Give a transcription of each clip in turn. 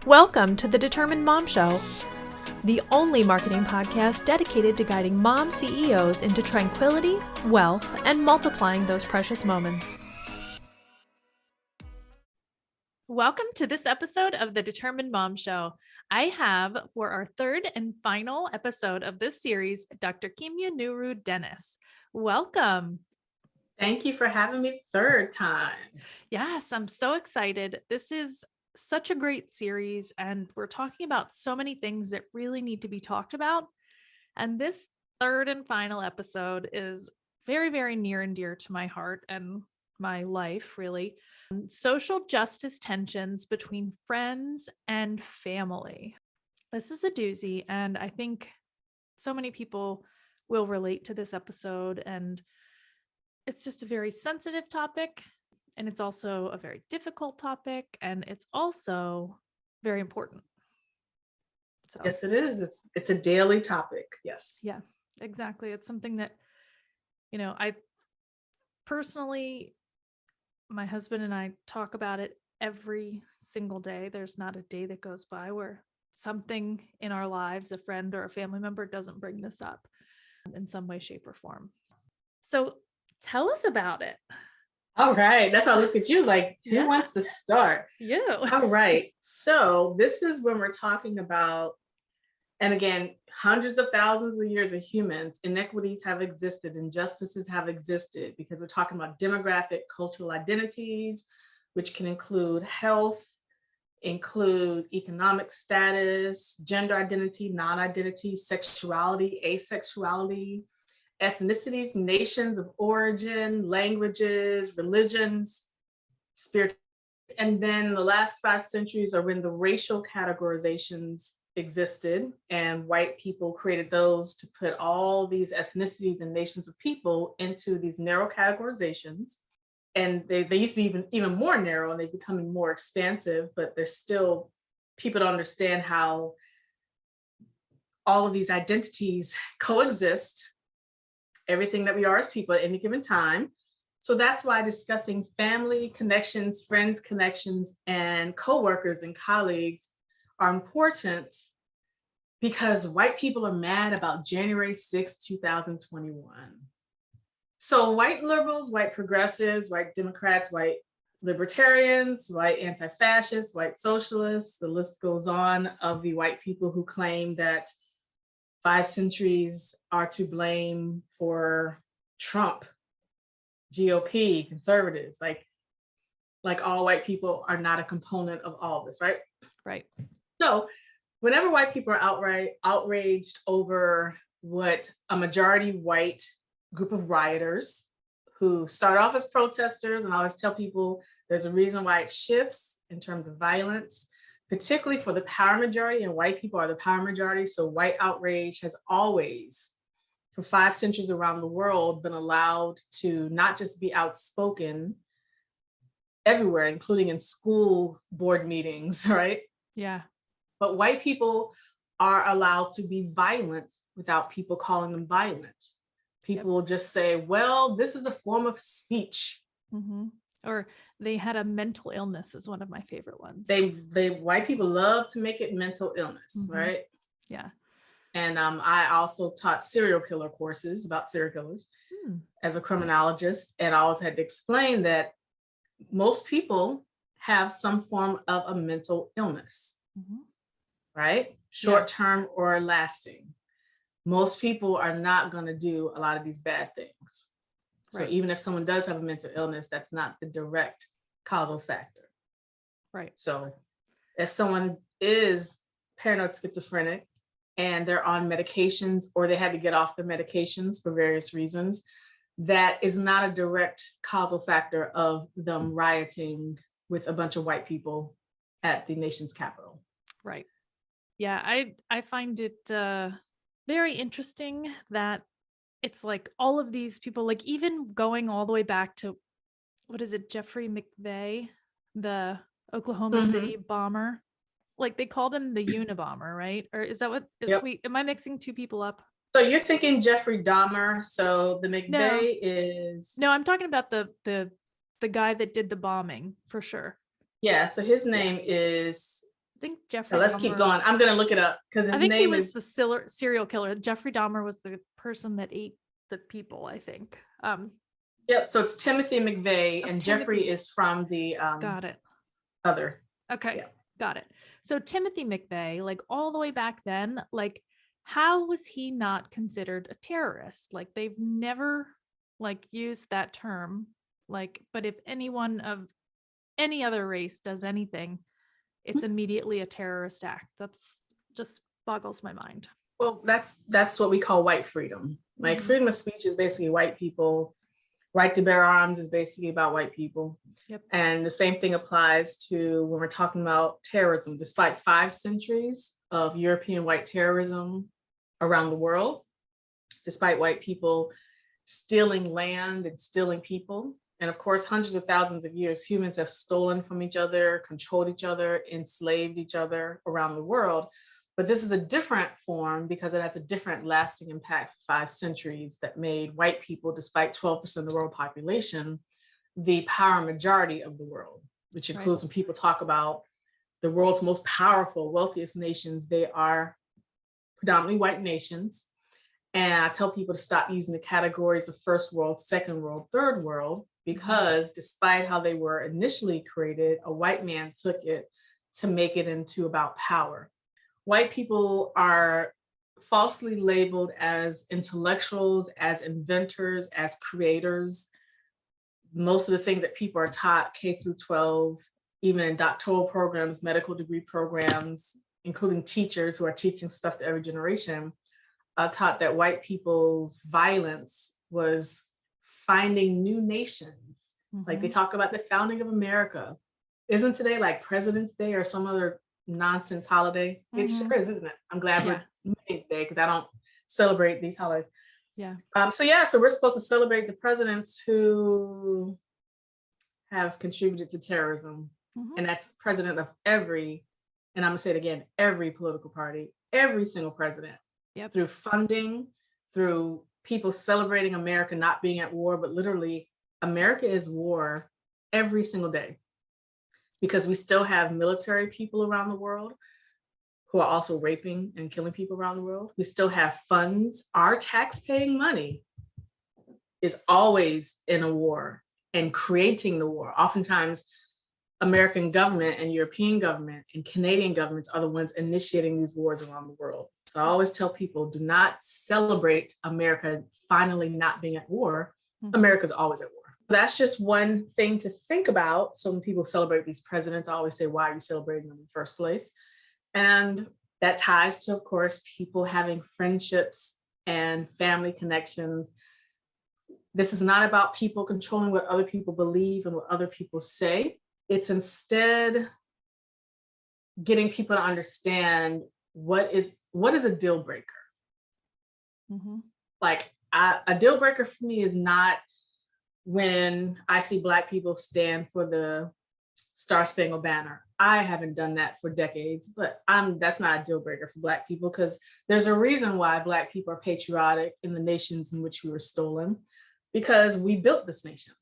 Welcome to the Determined Mom Show, the only marketing podcast dedicated to guiding mom CEOs into tranquility, wealth, and multiplying those precious moments. Welcome to this episode of the Determined Mom Show. I have, for our third and final episode of this series, Dr. Kimya Nuru Dennis. Welcome. Thank you for having me third time. Yes, I'm so excited. This is such a great series, and we're talking about so many things that really need to be talked about. And this third and final episode is very, very near and dear to my heart and my life, really. Social justice tensions between friends and family. This is a doozy, and I think so many people will relate to this episode, and it's just a very sensitive topic. And it's also a very difficult topic, and it's also very important. So, yes, it is. It's a daily topic. Yes. Yeah, exactly. It's something that, I personally, my husband and I talk about it every single day. There's not a day that goes by where something in our lives, a friend or a family member, doesn't bring this up in some way, shape, or form. So tell us about it. All right. That's how I looked at you. Like, who wants to start? You. All right. So this is when we're talking about, and again, hundreds of thousands of years of humans, inequities have existed, injustices have existed, because we're talking about demographic, cultural identities, which can include health, include economic status, gender identity, non-identity, sexuality, asexuality, ethnicities, nations of origin, languages, religions, spirit. And then the last 5 centuries are when the racial categorizations existed, and white people created those to put all these ethnicities and nations of people into these narrow categorizations. And they used to be even more narrow, and they're becoming more expansive, but there's still, people don't understand how all of these identities coexist, everything that we are as people at any given time. So that's why discussing family connections, friends connections, and coworkers and colleagues are important, because white people are mad about January 6, 2021. So white liberals, white progressives, white Democrats, white libertarians, white anti-fascists, white socialists, the list goes on of the white people who claim that 5 centuries are to blame for Trump, GOP, conservatives, like all white people are not a component of all this, right? Right. So whenever white people are outright outraged over what a majority white group of rioters who start off as protesters, and I always tell people there's a reason why it shifts in terms of violence, particularly for the power majority, and white people are the power majority. So white outrage has always, for 5 centuries around the world, been allowed to not just be outspoken everywhere, including in school board meetings, right? Yeah. But white people are allowed to be violent without people calling them violent. People will just say, well, this is a form of speech. Mm-hmm. Or they had a mental illness is one of my favorite ones. They white people love to make it mental illness, right? Yeah. And I also taught serial killer courses about serial killers as a criminologist. And I always had to explain that most people have some form of a mental illness, right? Short-term or lasting. Most people are not going to do a lot of these bad things. So even if someone does have a mental illness, that's not the direct causal factor. Right. So if someone is paranoid schizophrenic and they're on medications, or they had to get off their medications for various reasons, that is not a direct causal factor of them rioting with a bunch of white people at the nation's capital. Right. Yeah, I find it very interesting that it's like all of these people, like even going all the way back to, what is it, Jeffrey McVeigh, the Oklahoma City bomber. Like they called him the Unabomber, right? Or is that what, am I mixing two people up? So you're thinking Jeffrey Dahmer. So the McVeigh is... No, I'm talking about the guy that did the bombing for sure. Yeah, so his name is I think Now, Jeffrey let's keep Dahmer. going. I'm going to look it up because his I think he name was is. the serial killer. Jeffrey Dahmer was the person that ate the people, I think. Yep. So it's Timothy McVeigh, and Timothy. Jeffrey is from the Got it. other. Okay. Yeah. Got it. So Timothy McVeigh, like all the way back then, like how was he not considered a terrorist? Like they've never like used that term. Like, but if anyone of any other race does anything, it's immediately a terrorist act. That's just boggles my mind. Well, that's what we call white freedom. Like freedom of speech is basically white people. Right to bear arms is basically about white people. Yep. And the same thing applies to when we're talking about terrorism. Despite 5 centuries of European white terrorism around the world, despite white people stealing land and stealing people, and of course, hundreds of thousands of years, humans have stolen from each other, controlled each other, enslaved each other around the world. But this is a different form because it has a different lasting impact for 5 centuries that made white people, despite 12% of the world population, the power majority of the world, which includes when people talk about the world's most powerful, wealthiest nations, they are predominantly white nations. And I tell people to stop using the categories of first world, second world, third world, because despite how they were initially created, a white man took it to make it into about power. White people are falsely labeled as intellectuals, as inventors, as creators. Most of the things that people are taught K through 12, even in doctoral programs, medical degree programs, including teachers who are teaching stuff to every generation, taught that white people's violence was finding new nations. Like they talk about the founding of America. Isn't today like President's Day or some other nonsense holiday? It sure is, isn't it? I'm glad we're meeting today because I don't celebrate these holidays. Yeah. So we're supposed to celebrate the presidents who have contributed to terrorism. And that's president of every, and I'm gonna say it again, every political party, every single president. Yep. Through funding, through people celebrating America not being at war, but literally America is war every single day because we still have military people around the world who are also raping and killing people around the world. We still have funds. Our tax-paying money is always in a war and creating the war. Oftentimes, American government and European government and Canadian governments are the ones initiating these wars around the world. So I always tell people, do not celebrate America finally not being at war. America's always at war. That's just one thing to think about. So when people celebrate these presidents, I always say, why are you celebrating them in the first place? And that ties to, of course, people having friendships and family connections. This is not about people controlling what other people believe and what other people say. It's instead getting people to understand what is a deal breaker. Like a deal breaker for me is not when I see Black people stand for the Star Spangled Banner. I haven't done that for decades, but that's not a deal breaker for Black people because there's a reason why Black people are patriotic in the nations in which we were stolen, because we built this nation.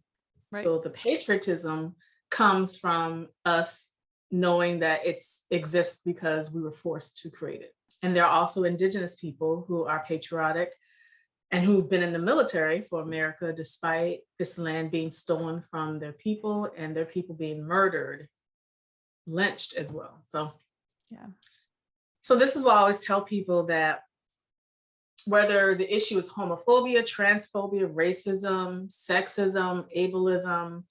So the patriotism comes from us knowing that it exists because we were forced to create it. And there are also Indigenous people who are patriotic and who've been in the military for America despite this land being stolen from their people and their people being murdered, lynched as well. So this is why I always tell people that whether the issue is homophobia, transphobia, racism, sexism, ableism,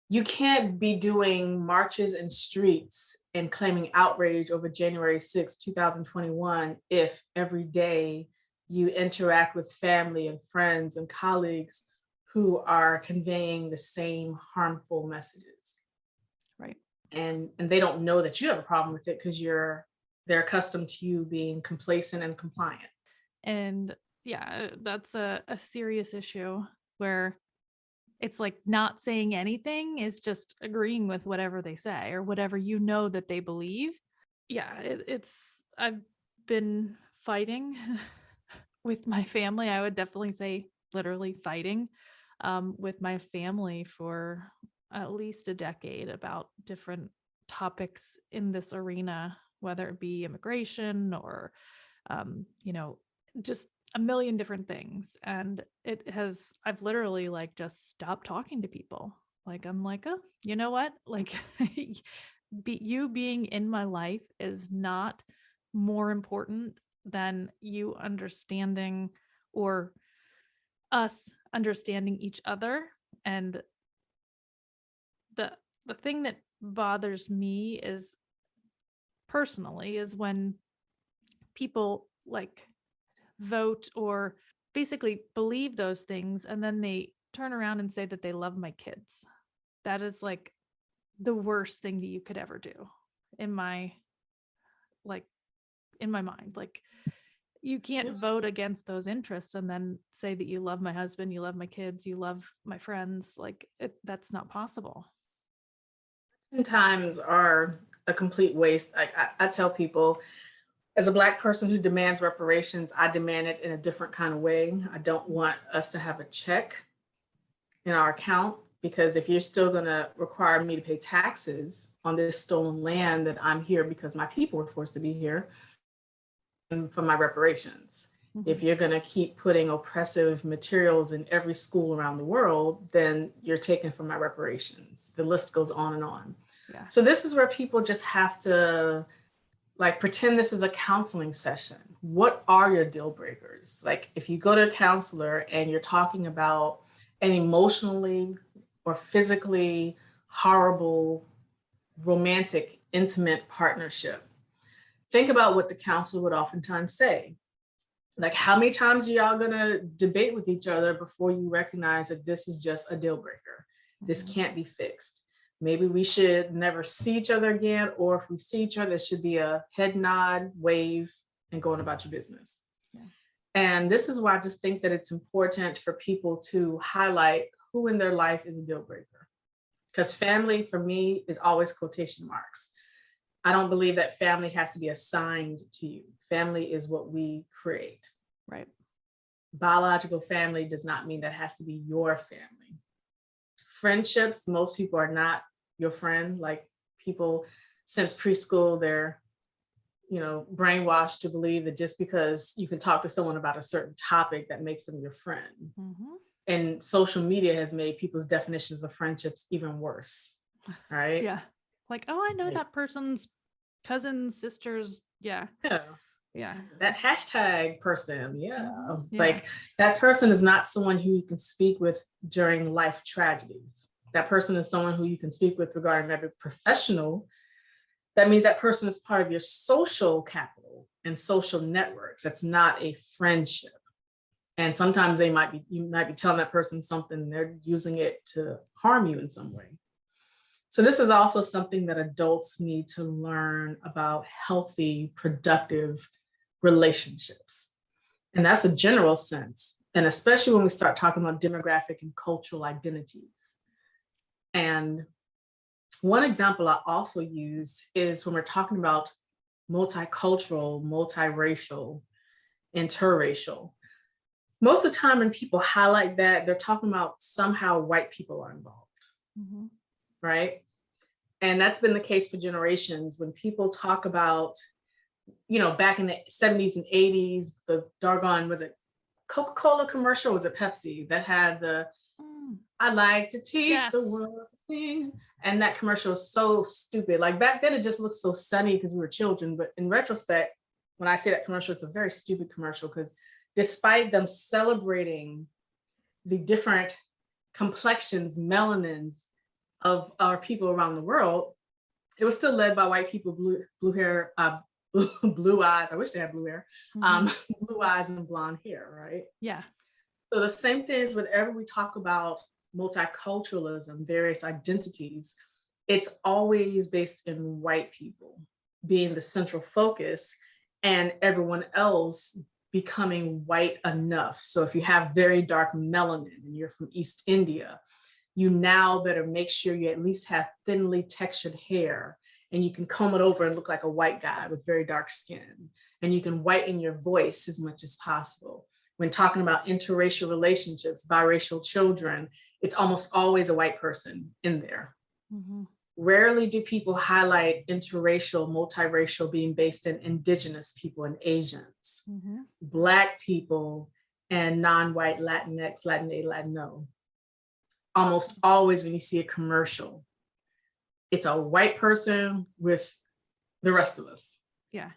you can't be doing marches in streets and claiming outrage over January 6, 2021, if every day you interact with family and friends and colleagues who are conveying the same harmful messages. Right. And they don't know that you have a problem with it because they're accustomed to you being complacent and compliant. And that's a serious issue where it's like not saying anything is just agreeing with whatever they say or whatever that they believe. I've been fighting with my family. I would definitely say literally fighting with my family for at least a decade about different topics in this arena, whether it be immigration or, just a million different things. And I've literally like just stopped talking to people. Like, I'm like, oh, you know what? Like, you being in my life is not more important than you understanding or us understanding each other. And the thing that bothers me is personally is when people like vote or basically believe those things and then they turn around and say that they love my kids. That is like the worst thing that you could ever do in my mind. Like, you can't vote against those interests and then say that you love my husband, you love my kids, you love my friends. Like, that's not possible. Times are a complete waste. I tell people, as a Black person who demands reparations, I demand it in a different kind of way. I don't want us to have a check in our account, because if you're still going to require me to pay taxes on this stolen land that I'm here because my people were forced to be here, and for my reparations. If you're going to keep putting oppressive materials in every school around the world, then you're taking from my reparations. The list goes on and on. Yeah. So this is where people just have to like pretend this is a counseling session. What are your deal breakers? Like, if you go to a counselor and you're talking about an emotionally or physically horrible, romantic, intimate partnership, think about what the counselor would oftentimes say. Like, how many times are y'all gonna debate with each other before you recognize that this is just a deal breaker? This can't be fixed. Maybe we should never see each other again, or if we see each other, it should be a head nod, wave, and going about your business. Yeah. And this is why I just think that it's important for people to highlight who in their life is a deal breaker. Because family, for me, is always quotation marks. I don't believe that family has to be assigned to you. Family is what we create. Right. Biological family does not mean that has to be your family. Friendships, most people are not your friend. Like, people since preschool, they're, brainwashed to believe that just because you can talk to someone about a certain topic, that makes them your friend. And social media has made people's definitions of friendships even worse. Right? Yeah. Like, oh, I know that person's cousins, sisters. Yeah. Yeah. That hashtag person. Yeah. Like, that person is not someone who you can speak with during life tragedies. That person is someone who you can speak with regarding every professional. That means that person is part of your social capital and social networks. That's not a friendship. And sometimes you might be telling that person something, they're using it to harm you in some way. So this is also something that adults need to learn about: healthy, productive relationships. And that's a general sense. And especially when we start talking about demographic and cultural identities. And one example I also use is when we're talking about multicultural, multiracial, interracial. Most of the time when people highlight that, they're talking about somehow white people are involved. Right? And that's been the case for generations. When people talk about, back in the 70s and 80s, the doggone, was it Coca-Cola commercial, or was it Pepsi, that had the, I like to teach the world to sing. And that commercial is so stupid. Like, back then it just looked so sunny because we were children. But in retrospect, when I say that commercial, it's a very stupid commercial, because despite them celebrating the different complexions, melanins of our people around the world, it was still led by white people, blue hair, blue eyes. I wish they had blue hair, blue eyes and blonde hair, right? Yeah. So the same thing is whenever we talk about multiculturalism, various identities, it's always based in white people being the central focus and everyone else becoming white enough. So if you have very dark melanin and you're from East India, you now better make sure you at least have thinly textured hair, and you can comb it over and look like a white guy with very dark skin. And you can whiten your voice as much as possible. When talking about interracial relationships, biracial children, it's almost always a white person in there. rarely do people highlight interracial, multiracial being based in indigenous people and Asians, Black people, and non-white Latinx, Latina, Latino. Almost always when you see a commercial, it's a white person with the rest of us. Yeah.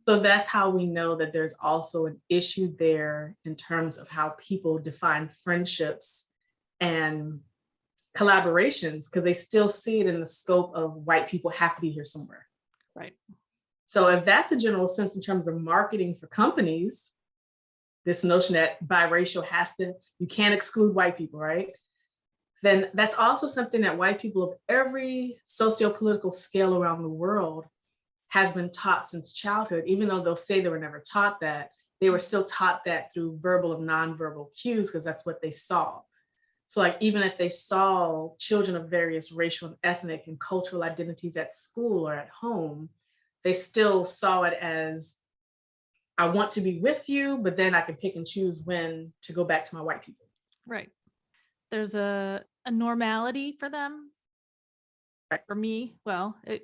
So that's how we know that there's also an issue there in terms of how people define friendships and collaborations, because they still see it in the scope of white people have to be here somewhere. Right. So if that's a general sense in terms of marketing for companies, this notion that biracial you can't exclude white people, right? Then that's also something that white people of every socio-political scale around the world has been taught since childhood. Even though they'll say they were never taught that, they were still taught that through verbal and nonverbal cues, because that's what they saw. So like, even if they saw children of various racial and ethnic and cultural identities at school or at home, they still saw it as, I want to be with you, but then I can pick and choose when to go back to my white people. Right. There's a normality for them. Right. For me, well, it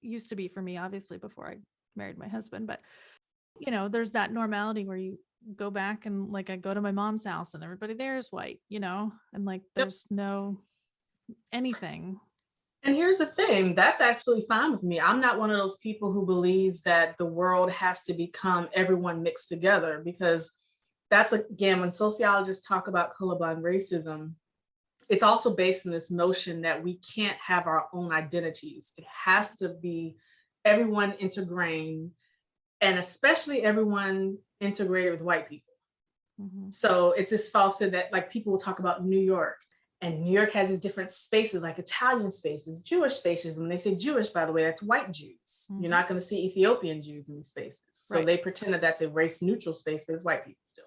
used to be for me, obviously, before I married my husband, but there's that normality where you go back and like, I go to my mom's house and everybody there is white, and like, there's no anything. And here's the thing, that's actually fine with me. I'm not one of those people who believes that the world has to become everyone mixed together, because that's, again, when sociologists talk about colorblind racism, it's also based on this notion that we can't have our own identities. It has to be everyone integrated, and especially everyone integrated with white people. So it's this falsehood that, like, people will talk about New York, and New York has these different spaces, like Italian spaces, Jewish spaces. And when they say Jewish, by the way, that's white Jews. You're not going to see Ethiopian Jews in these spaces. So they pretend that that's a race neutral space, but it's white people still.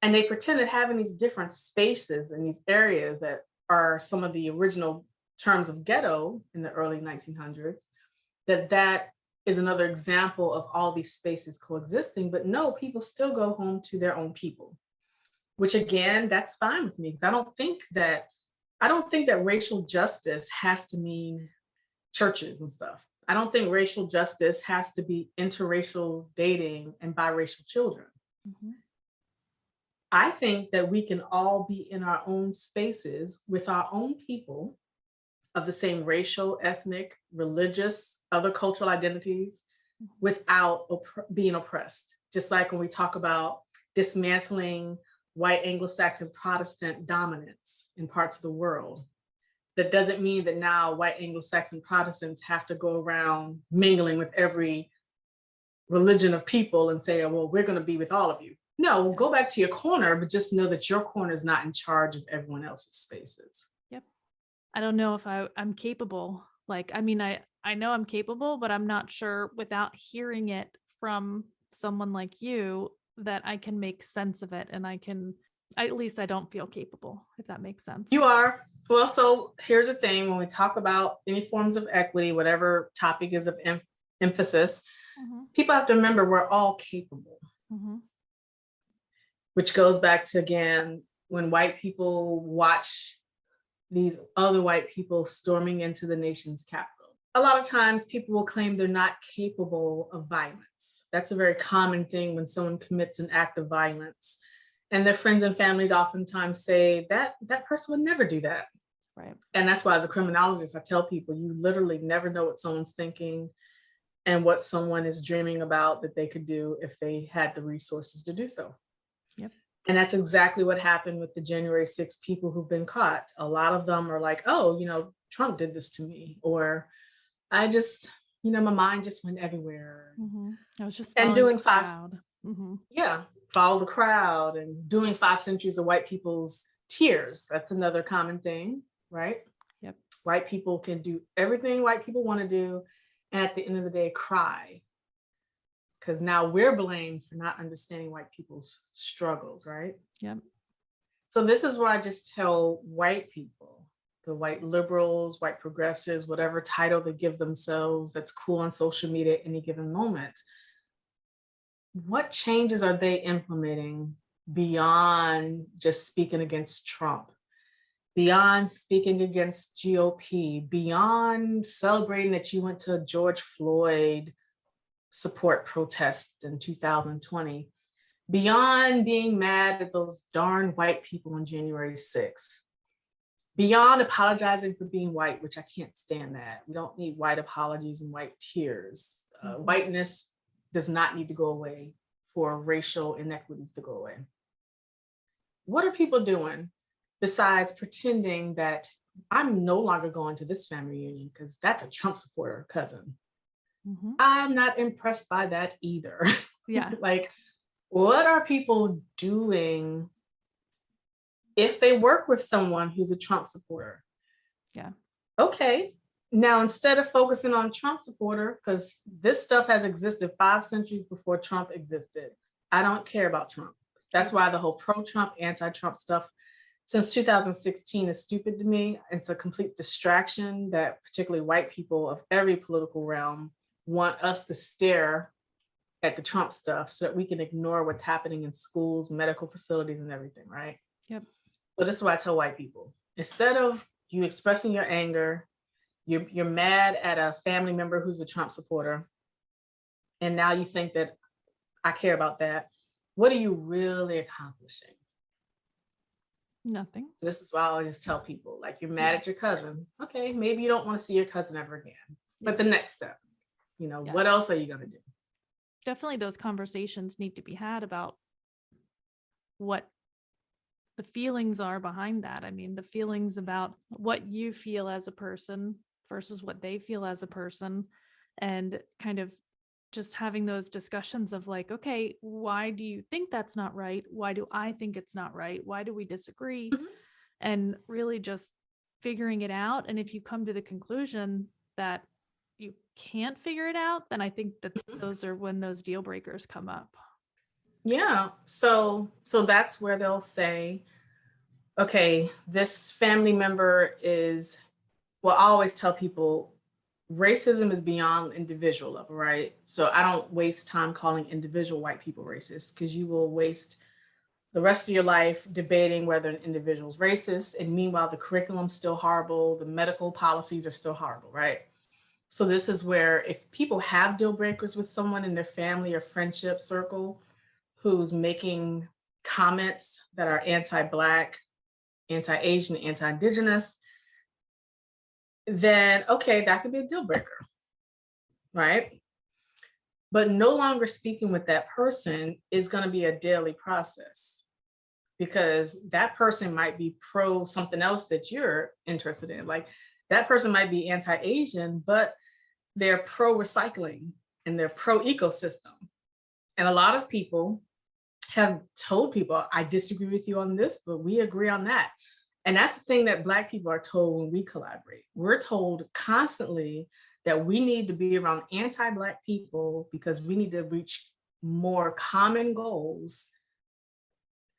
And they pretend that having these different spaces and these areas that are some of the original terms of ghetto in the early 1900s, that is another example of all these spaces coexisting. But no, people still go home to their own people, which, again, that's fine with me, because I don't think that racial justice has to mean churches and stuff. I don't think racial justice has to be interracial dating and biracial children. I think that we can all be in our own spaces with our own people of the same racial, ethnic, religious, other cultural identities without being oppressed. Just like when we talk about dismantling white Anglo-Saxon Protestant dominance in parts of the world, that doesn't mean that now white Anglo-Saxon Protestants have to go around mingling with every religion of people and say, oh, well, we're going to be with all of you. No, go back to your corner, but just know that your corner is not in charge of everyone else's spaces. Yep. I don't know if I'm capable. Like, I know I'm capable, but I'm not sure, without hearing it from someone like you, that I can make sense of it. And at least I don't feel capable, if that makes sense. You are. Well, so here's the thing. When we talk about any forms of equity, whatever topic is of emphasis, people have to remember we're all capable. Which goes back to, again, when white people watch these other white people storming into the nation's capital. A lot of times people will claim they're not capable of violence. That's a very common thing when someone commits an act of violence. And their friends and families oftentimes say that person would never do that. Right. And that's why, as a criminologist, I tell people, you literally never know what someone's thinking and what someone is dreaming about that they could do if they had the resources to do so. Yep. And that's exactly what happened with the January 6th people who've been caught. A lot of them are like, oh, Trump did this to me, or I just, my mind just went everywhere. I was just doing follow the crowd, and doing 5 centuries of white people's tears. That's another common thing, right? Yep. White people can do everything white people want to do, and at the end of the day, cry. Because now we're blamed for not understanding white people's struggles, right? Yep. So this is where I just tell white people, the white liberals, white progressives, whatever title they give themselves that's cool on social media at any given moment, what changes are they implementing beyond just speaking against Trump? beyond speaking against GOP, beyond celebrating that you went to a George Floyd support protest in 2020, beyond being mad at those darn white people on January 6th, beyond apologizing for being white, which I can't stand that. We don't need white apologies and white tears. Whiteness does not need to go away for racial inequities to go away. What are people doing besides pretending that I'm no longer going to this family reunion because that's a Trump supporter cousin? I'm not impressed by that either. Yeah. Like, what are people doing if they work with someone who's a Trump supporter? Yeah. Okay. Now, instead of focusing on Trump supporter, because this stuff has existed 5 centuries before Trump existed, I don't care about Trump. That's why the whole pro-Trump, anti-Trump stuff since 2016 is stupid to me. It's a complete distraction that particularly white people of every political realm want us to stare at the Trump stuff so that we can ignore what's happening in schools, medical facilities, and everything, right? Yep. So this is what I tell white people. Instead of you expressing your anger, you're mad at a family member who's a Trump supporter, and now you think that I care about that. What are you really accomplishing? Nothing. So this is why I always tell people, like, you're mad at your cousin. Okay, maybe you don't want to see your cousin ever again. But the next step, what else are you going to do? Definitely those conversations need to be had about what the feelings are behind that. I mean, the feelings about what you feel as a person versus what they feel as a person, and kind of just having those discussions of like, okay, why do you think that's not right? Why do I think it's not right? Why do we disagree? And really just figuring it out. And if you come to the conclusion that you can't figure it out, then I think that those are when those deal breakers come up. Yeah. So that's where they'll say, okay, this family member is, well, I always tell people racism is beyond individual level, right? So I don't waste time calling individual white people racist, because you will waste the rest of your life debating whether an individual is racist. And meanwhile, the curriculum's still horrible. The medical policies are still horrible, right? So this is where if people have deal breakers with someone in their family or friendship circle who's making comments that are anti-Black, anti-Asian, anti-Indigenous, then okay, that could be a deal breaker, right? But no longer speaking with that person is going to be a daily process, because that person might be pro something else that you're interested in. Like, that person might be anti-Asian, but they're pro recycling and they're pro ecosystem. And a lot of people have told people, I disagree with you on this, but we agree on that. And that's the thing that Black people are told when we collaborate. We're told constantly that we need to be around anti-Black people because we need to reach more common goals.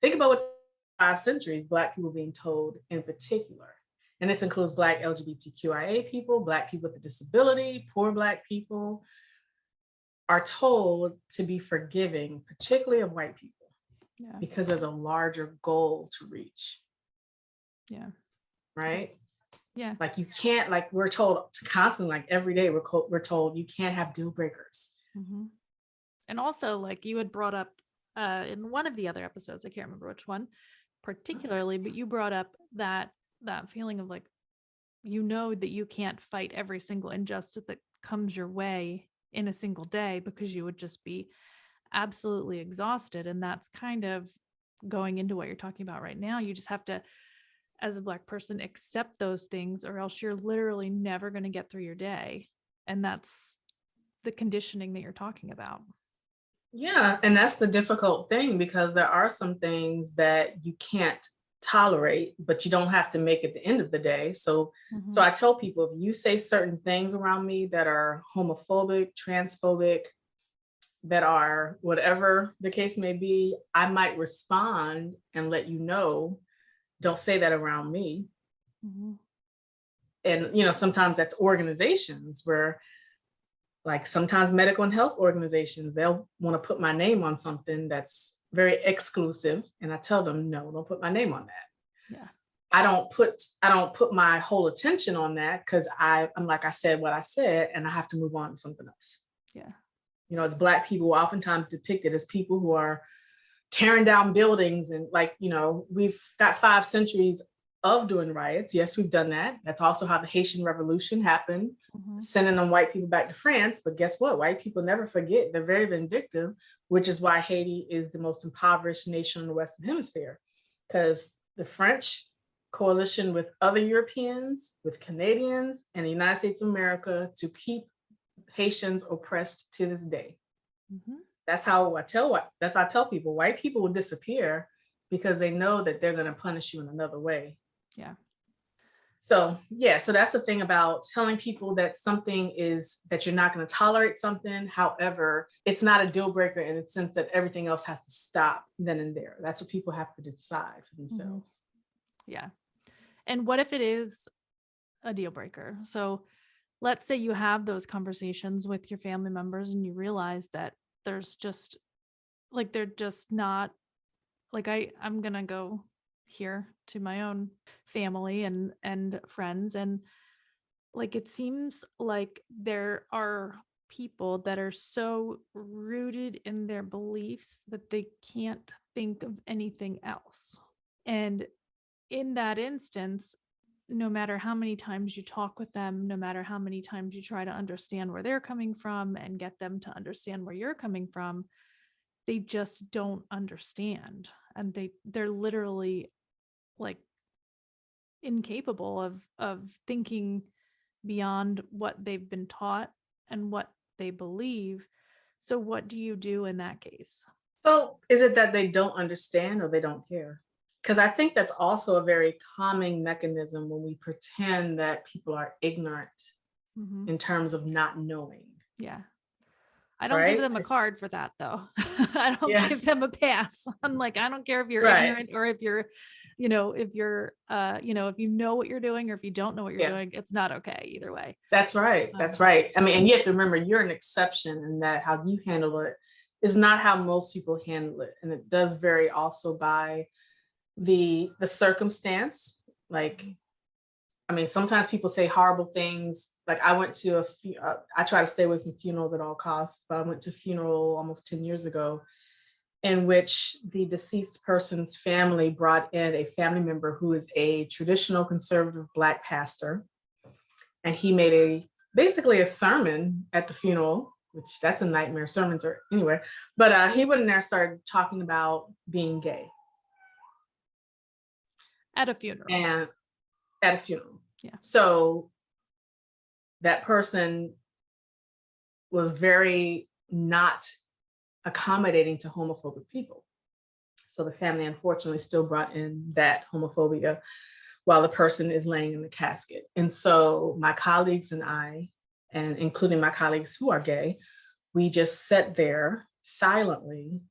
Think about what 5 centuries Black people being told in particular. And this includes Black LGBTQIA people, Black people with a disability, poor Black people are told to be forgiving, particularly of white people, because there's a larger goal to reach. Yeah. Right? Yeah. Like, you can't, like, we're told constantly, like every day, we're told you can't have deal breakers. And also, like you had brought up in one of the other episodes, I can't remember which one particularly, but you brought up that feeling of like, that you can't fight every single injustice that comes your way in a single day, because you would just be absolutely exhausted. And that's kind of going into what you're talking about right now. You just have to, as a Black person, accept those things, or else you're literally never going to get through your day. And that's the conditioning that you're talking about. Yeah, and that's the difficult thing, because there are some things that you can't tolerate, but you don't have to make at the end of the day. So I tell people, if you say certain things around me that are homophobic, transphobic, that are whatever the case may be, I might respond and let you know, don't say that around me. And sometimes that's organizations where, like, sometimes medical and health organizations, they'll want to put my name on something that's very exclusive. And I tell them, no, don't put my name on that. I don't put my whole attention on that because I'm like, I said what I said, and I have to move on to something else. Yeah. You know, as Black people, are oftentimes depicted as people who are tearing down buildings, and like, you know, we've got 5 centuries of doing riots. Yes, we've done that. That's also how the Haitian Revolution happened, sending them white people back to France. But guess what? White people never forget. They're very vindictive, which is why Haiti is the most impoverished nation in the Western Hemisphere, because the French coalition with other Europeans, with Canadians, and the United States of America to keep Haitians oppressed to this day. That's how I tell people, white people will disappear because they know that they're going to punish you in another way. Yeah. So yeah, so that's the thing about telling people that something is, that you're not going to tolerate something. However, it's not a deal breaker in the sense that everything else has to stop then and there. That's what people have to decide for themselves. Yeah. And what if it is a deal breaker? So let's say you have those conversations with your family members and you realize that there's just like, they're just not like, I'm going to go here to my own family and friends. And like, it seems like there are people that are so rooted in their beliefs that they can't think of anything else. And in that instance, no matter how many times you talk with them, no matter how many times you try to understand where they're coming from and get them to understand where you're coming from, they just don't understand. And they're literally like incapable of thinking beyond what they've been taught and what they believe. So what do you do in that case? So is it that they don't understand or they don't care? Because I think that's also a very calming mechanism when we pretend that people are ignorant in terms of not knowing. Yeah. I don't give Right? them a card for that though. I don't Yeah. give them a pass. I'm like, I don't care if you're Right. ignorant or if you're, if you're, if you know what you're doing or if you don't know what you're Yeah. doing, it's not okay either way. That's right. That's right. I mean, and you have to remember you're an exception, and that how you handle it is not how most people handle it. And it does vary also by the circumstance. Like, I mean, sometimes people say horrible things. Like I went to I try to stay away from funerals at all costs, but I went to a funeral almost 10 years ago in which the deceased person's family brought in a family member who is a traditional conservative Black pastor. And he made basically a sermon at the funeral, which that's a nightmare. Sermons are anyway, but he went in there and started talking about being gay. At a funeral. And at a funeral. Yeah. So that person was very not accommodating to homophobic people. So the family unfortunately still brought in that homophobia while the person is laying in the casket. And so my colleagues and I, and including my colleagues who are gay, we just sat there silently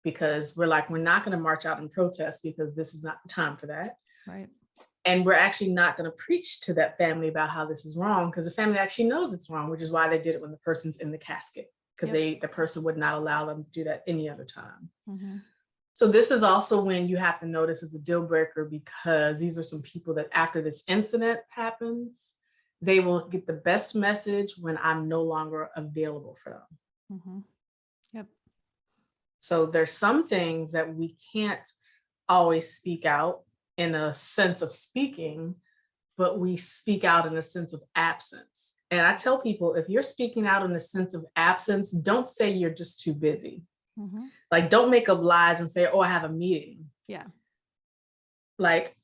because we're like, we're not going to march out and protest because this is not the time for that. Right. And we're actually not going to preach to that family about how this is wrong, because the family actually knows it's wrong, which is why they did it when the person's in the casket, because the person would not allow them to do that any other time. So this is also when you have to notice as a deal breaker, because these are some people that after this incident happens, they will get the best message when I'm no longer available for them. Yep. So there's some things that we can't always speak out in a sense of speaking, but we speak out in a sense of absence. And I tell people, if you're speaking out in a sense of absence, don't say you're just too busy. Like, don't make up lies and say, oh, I have a meeting. Yeah. Like,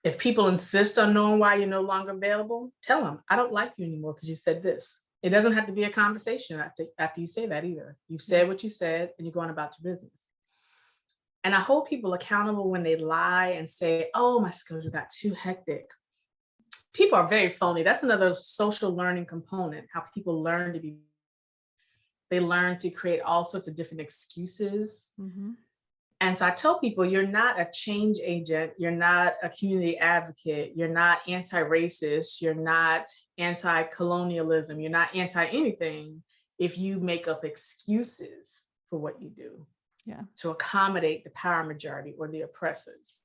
if people insist on knowing why you're no longer available, tell them, I don't like you anymore because you said this. It doesn't have to be a conversation after you say that either. You've said what you said and you're going about your business. And I hold people accountable when they lie and say, oh, my schedule got too hectic. People are very phony. That's another social learning component, how people learn to be. They learn to create all sorts of different excuses. And so I tell people, you're not a change agent. You're not a community advocate. You're not anti-racist. You're not anti-colonialism. You're not anti-anything if you make up excuses for what you do. To accommodate the power majority or the oppressors.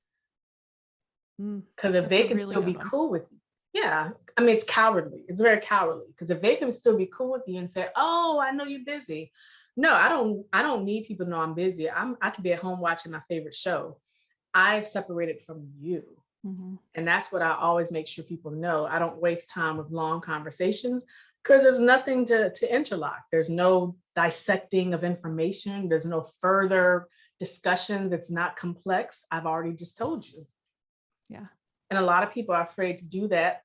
Because if That's they a can really still good be one. cool with you, yeah, I mean, it's cowardly. It's very cowardly. Because if they can still be cool with you and say, "Oh, I know you're busy," no, I don't. I don't need people to know I'm busy. I could be at home watching my favorite show. I've separated from you. Mhm. And that's what I always make sure people know. I don't waste time with long conversations because there's nothing to interlock. There's no dissecting of information. There's no further discussion that's not complex. I've already just told you. Yeah. And a lot of people are afraid to do that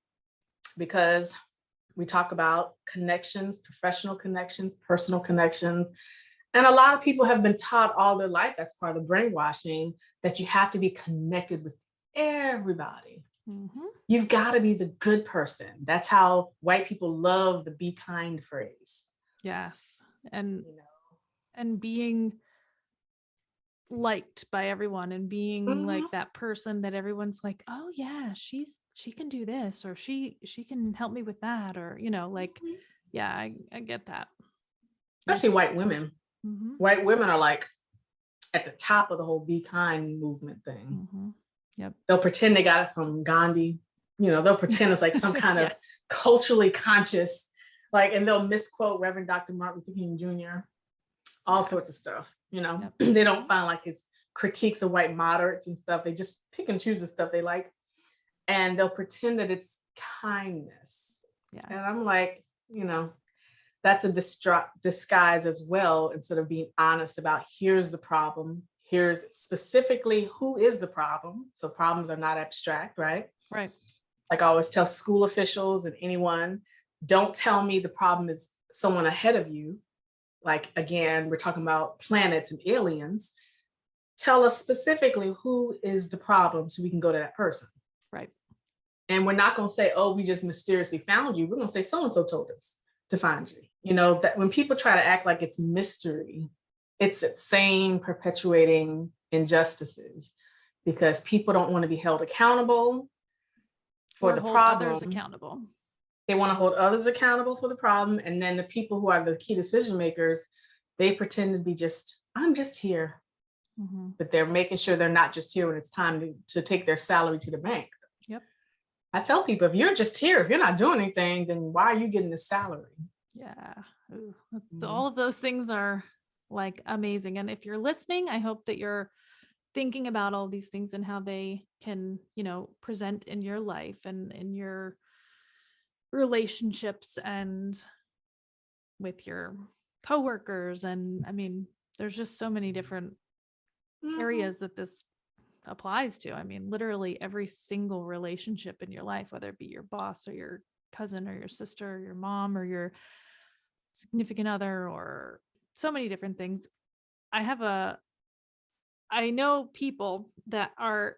because we talk about connections, professional connections, personal connections. And a lot of people have been taught all their life, that's part of the brainwashing, that you have to be connected with everybody. Mhm. You've got to be the good person. That's how white people love the be kind phrase. Yes. And You know? and being liked by everyone and being like Mhm. that person that everyone's like, oh yeah, she can do this, or she can help me with that, or like, Mhm. yeah, I get that. Especially white women. Mm-hmm. White women are like at the top of the whole be kind movement thing. Mm-hmm. Yep. They'll pretend they got it from Gandhi. They'll pretend it's like some kind Yeah. of culturally conscious, like, and they'll misquote Reverend Dr. Martin Luther King Jr., all sorts of stuff. Yep. They don't find like his critiques of white moderates and stuff. They just pick and choose the stuff they like. And they'll pretend that it's kindness. Yeah. And I'm like, that's a disguise as well, instead of being honest about here's the problem. Here's specifically who is the problem. So problems are not abstract, right? Right. Like I always tell school officials and anyone, don't tell me the problem is someone ahead of you. Like, again, we're talking about planets and aliens. Tell us specifically who is the problem so we can go to that person. Right. And we're not going to say, oh, we just mysteriously found you. We're going to say so-and-so told us to find you. That when people try to act like it's mystery, it's the same perpetuating injustices because people don't want to be held accountable for the hold others problem. accountable. They want to hold others accountable for the problem. And then the people who are the key decision makers, they pretend to be I'm just here. Mm-hmm. But they're making sure they're not just here when it's time to take their salary to the bank. Yep. I tell people, if you're just here, if you're not doing anything, then why are you getting the salary? Yeah. Ooh. All of those things are like amazing. And if you're listening, I hope that you're thinking about all these things and how they can, present in your life and in your relationships and with your coworkers. And I mean, there's just so many different areas that this applies to. I mean, literally every single relationship in your life, whether it be your boss or your cousin or your sister or your mom or your significant other or so many different things. I know people that are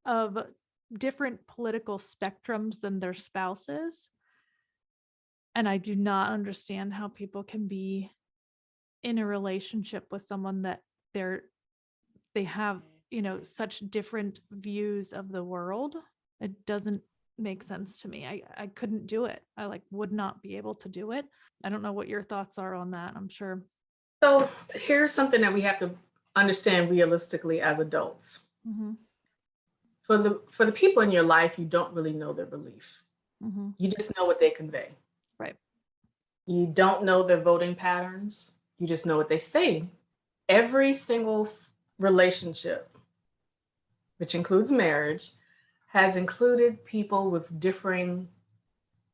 of different political spectrums than their spouses. And I do not understand how people can be in a relationship with someone that they have, such different views of the world. It doesn't make sense to me. I couldn't do it. I would not be able to do it. I don't know what your thoughts are on that. I'm sure. So here's something that we have to understand realistically as adults. Mm-hmm. For the people in your life, you don't really know their belief. Mm-hmm. You just know what they convey. Right. You don't know their voting patterns. You just know what they say. Every single relationship, which includes marriage, has included people with differing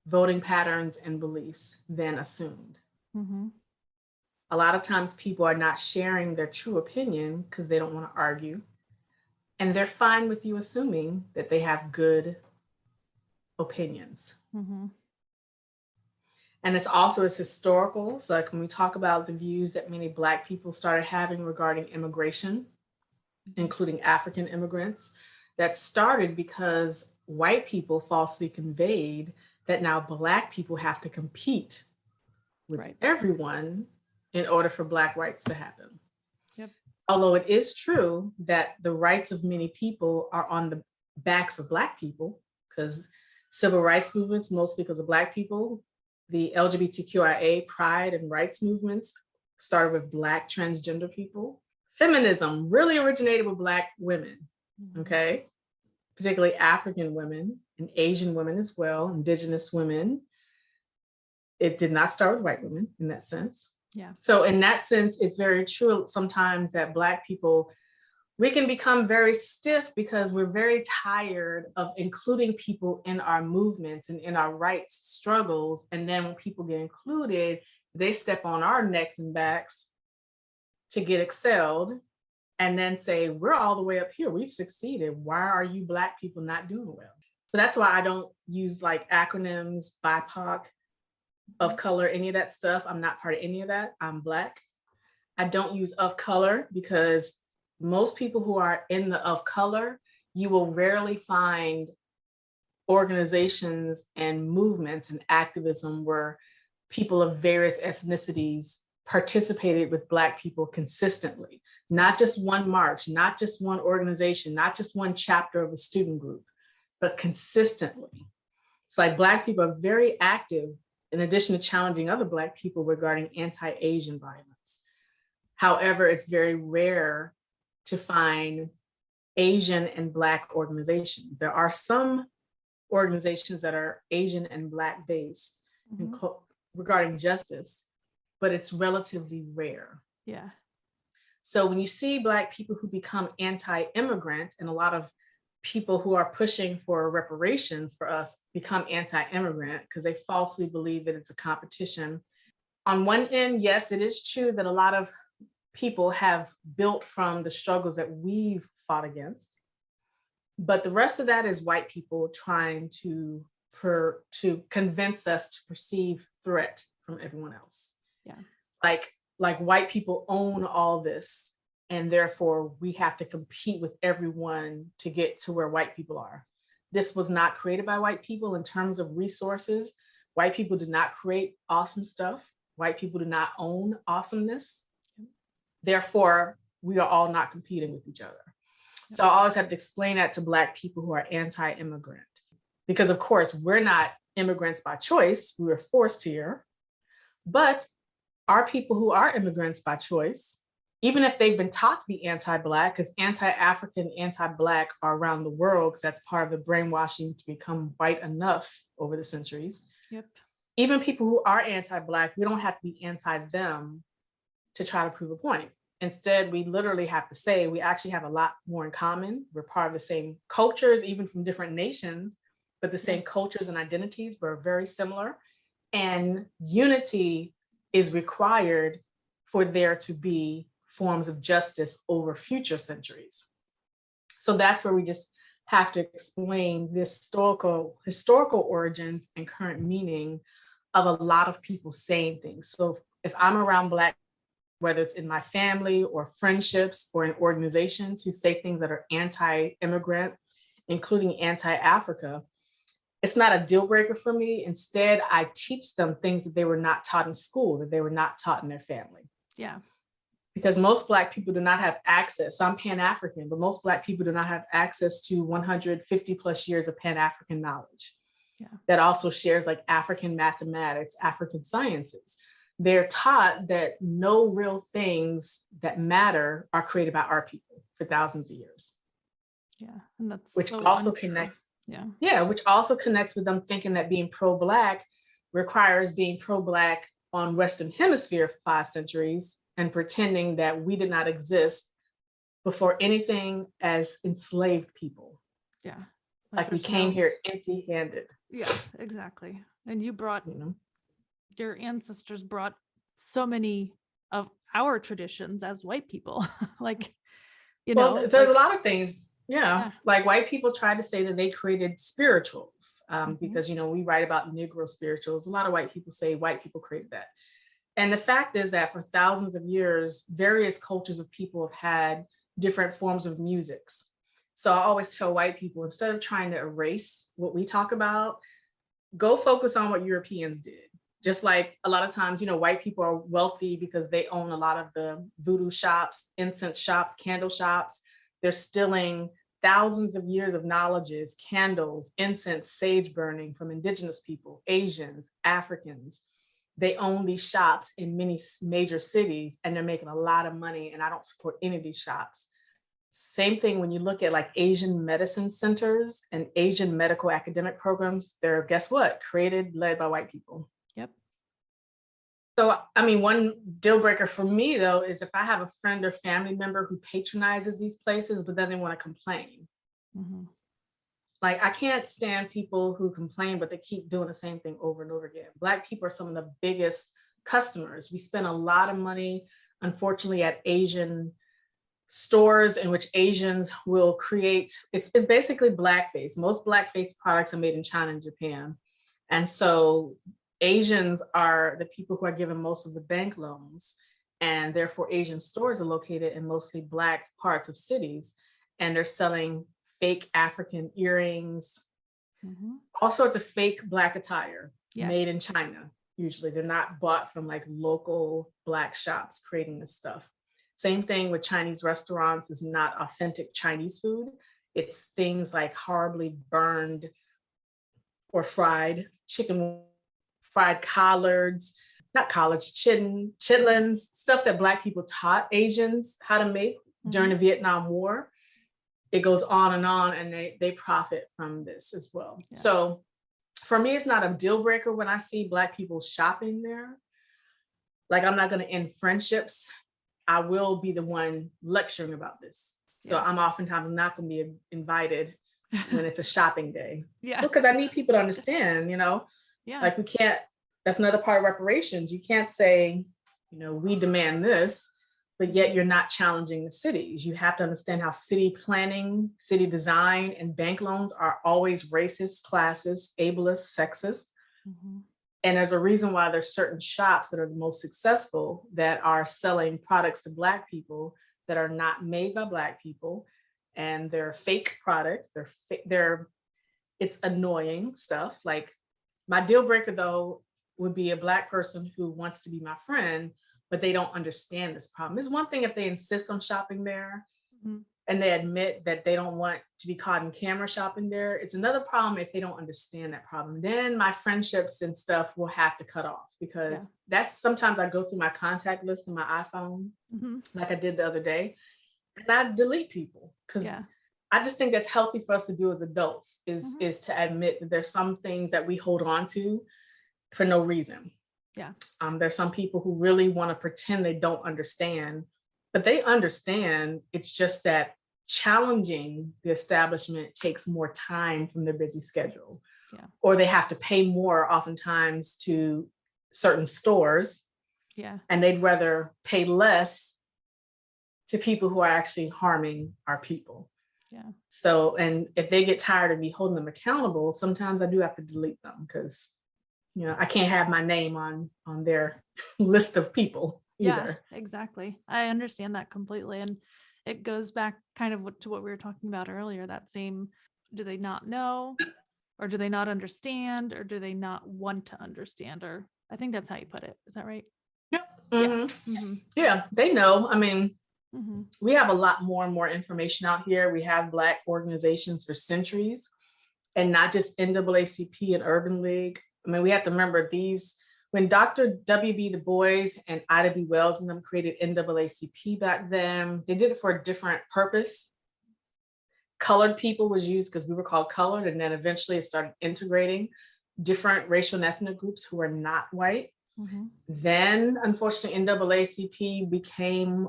voting patterns and beliefs than assumed. Mm-hmm. A lot of times people are not sharing their true opinion because they don't want to argue. And they're fine with you assuming that they have good opinions. Mm-hmm. And it's historical. So like when we talk about the views that many Black people started having regarding immigration, including African immigrants, that started because white people falsely conveyed that now Black people have to compete with everyone in order for Black rights to happen. Yep. Although it is true that the rights of many people are on the backs of Black people, because civil rights movements, mostly because of Black people, the LGBTQIA pride and rights movements started with Black transgender people. Feminism really originated with Black women, okay? particularly African women and Asian women as well, indigenous women. It did not start with white women in that sense. Yeah. So in that sense, it's very true sometimes that Black people, we can become very stiff because we're very tired of including people in our movements and in our rights struggles. And then when people get included, they step on our necks and backs to get excelled and then say, we're all the way up here. We've succeeded. Why are you Black people not doing well? So that's why I don't use like acronyms, BIPOC, of color, any of that stuff. I'm not part of any of that. I'm Black. I don't use of color because most people who are in the of color, you will rarely find organizations and movements and activism where people of various ethnicities participated with Black people consistently. Not just one march, not just one organization, not just one chapter of a student group, but consistently. It's like Black people are very active in addition to challenging other Black people regarding anti-Asian violence. However, it's very rare to find Asian and Black organizations. There are some organizations that are Asian and Black based regarding justice, but it's relatively rare. Yeah. So when you see Black people who become anti-immigrant, and a lot of people who are pushing for reparations for us become anti-immigrant because they falsely believe that it's a competition. On one end, yes, it is true that a lot of people have built from the struggles that we've fought against. But the rest of that is white people trying to convince us to perceive threat from everyone else. Yeah. Like white people own all this, and therefore we have to compete with everyone to get to where white people are. This was not created by white people in terms of resources. White people did not create awesome stuff. White people do not own awesomeness. Therefore, we are all not competing with each other. So I always have to explain that to Black people who are anti-immigrant, because of course, we're not immigrants by choice. We were forced here. But our people who are immigrants by choice, even if they've been taught to be anti-Black, because anti-African, anti-Black are around the world, because that's part of the brainwashing to become white enough over the centuries. Yep. Even people who are anti-Black, we don't have to be anti-them to try to prove a point. Instead, we literally have to say we actually have a lot more in common. We're part of the same cultures, even from different nations, but the same cultures and identities were very similar. And unity is required for there to be forms of justice over future centuries. So that's where we just have to explain the historical origins and current meaning of a lot of people saying things. So if I'm around Black, whether it's in my family or friendships or in organizations who say things that are anti-immigrant, including anti-Africa, it's not a deal breaker for me. Instead, I teach them things that they were not taught in school, that they were not taught in their family. Yeah. Because most Black people do not have access. So I'm Pan-African, but most Black people do not have access to 150 plus years of Pan-African knowledge. Yeah. That also shares like African mathematics, African sciences. They're taught that no real things that matter are created by our people for thousands of years. Yeah, and that's which so also untrue. connects. Yeah, which also connects with them thinking that being pro-Black requires being pro-Black on Western Hemisphere for 5 centuries and pretending that we did not exist before anything as enslaved people. Yeah, like we came here empty-handed. Yeah, exactly. And you brought, your ancestors brought so many of our traditions as white people. Like, there's like, a lot of things. Yeah, like white people try to say that they created spirituals because, we write about Negro spirituals. A lot of white people say white people created that. And the fact is that for thousands of years, various cultures of people have had different forms of musics. So I always tell white people, instead of trying to erase what we talk about, go focus on what Europeans did. Just like a lot of times, white people are wealthy because they own a lot of the voodoo shops, incense shops, candle shops. They're stealing thousands of years of knowledges, candles, incense, sage burning from indigenous people, Asians, Africans. They own these shops in many major cities and they're making a lot of money, and I don't support any of these shops. Same thing when you look at like Asian medicine centers and Asian medical academic programs, they're, guess what, created, led by white people. Yep. So, I mean, one deal breaker for me, though, is if I have a friend or family member who patronizes these places, but then they want to complain. Mm-hmm. Like, I can't stand people who complain, but they keep doing the same thing over and over again. Black people are some of the biggest customers. We spend a lot of money, unfortunately, at Asian stores in which Asians will create, it's basically blackface. Most blackface products are made in China and Japan. And so Asians are the people who are given most of the bank loans. And therefore, Asian stores are located in mostly Black parts of cities. And they're selling fake African earrings, all sorts of fake Black attire made in China. Usually they're not bought from like local Black shops creating this stuff. Same thing with Chinese restaurants, is not authentic Chinese food. It's things like horribly burned or fried chicken, fried collards, not collards, chitlins, stuff that Black people taught Asians how to make during the Vietnam War. It goes on, and they profit from this as well. Yeah. So for me, it's not a deal breaker when I see Black people shopping there. Like, I'm not going to end friendships. I will be the one lecturing about this. So I'm oftentimes not going to be invited when it's a shopping day. Because I need people to understand, like, we can't, that's another part of reparations. You can't say, we demand this, but yet you're not challenging the cities. You have to understand how city planning, city design, and bank loans are always racist, classist, ableist, sexist. And there's a reason why there's certain shops that are the most successful that are selling products to Black people that are not made by Black people. And they're fake products. It's annoying stuff. Like, my deal breaker, though, would be a Black person who wants to be my friend, but they don't understand this problem. It's one thing if they insist on shopping there and they admit that they don't want to be caught in camera shopping there. It's another problem if they don't understand that problem. Then my friendships and stuff will have to cut off, because that's, sometimes I go through my contact list on my iPhone, like I did the other day, and I delete people, because I just think that's healthy for us to do as adults, is to admit that there's some things that we hold on to for no reason. There's some people who really want to pretend they don't understand, but they understand. It's just that challenging the establishment takes more time from their busy schedule, or they have to pay more oftentimes to certain stores, and they'd rather pay less to people who are actually harming our people. So, and if they get tired of me holding them accountable, sometimes I do have to delete them, because I can't have my name on their list of people either. Yeah, exactly. I understand that completely. And it goes back kind of to what we were talking about earlier, that same, do they not know, or do they not understand, or do they not want to understand? Or I think that's how you put it. Is that right? Yep. Yeah, they know. I mean, we have a lot more and more information out here. We have Black organizations for centuries, and not just NAACP and Urban League. I mean, we have to remember these, when Dr. W.B. Du Bois and Ida B. Wells and them created NAACP back then, they did it for a different purpose. Colored people was used because we were called colored, and then eventually it started integrating different racial and ethnic groups who are not white. Then, unfortunately, NAACP became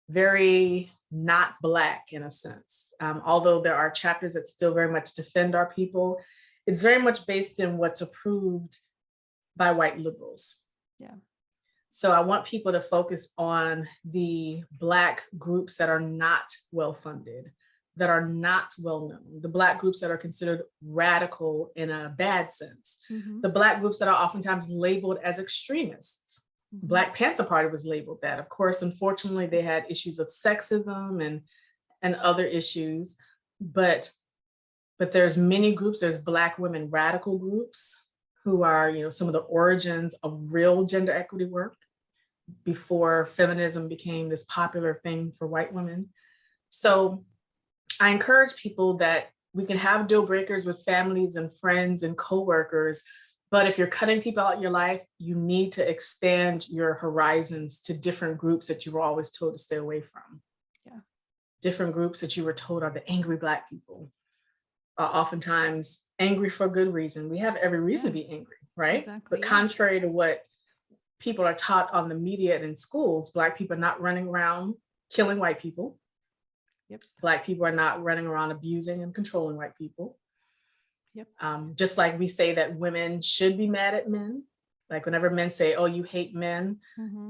very not Black in a sense. Although there are chapters that still very much defend our people, it's very much based in what's approved by white liberals. So I want people to focus on the Black groups that are not well-funded, that are not well-known, the Black groups that are considered radical in a bad sense, the Black groups that are oftentimes labeled as extremists. Black Panther Party was labeled that. Of course, unfortunately, they had issues of sexism and other issues, but there's many groups. There's Black women radical groups who are, some of the origins of real gender equity work before feminism became this popular thing for white women. So I encourage people that we can have deal breakers with families and friends and coworkers, but if you're cutting people out in your life, you need to expand your horizons to different groups that you were always told to stay away from. different groups that you were told are the angry Black people are oftentimes angry for good reason. We have every reason to be angry, right? Exactly, But contrary to what people are taught on the media and in schools, Black people are not running around killing white people. Yep. Black people are not running around abusing and controlling white people. Yep. Just like we say that women should be mad at men. Like whenever men say, oh, you hate men,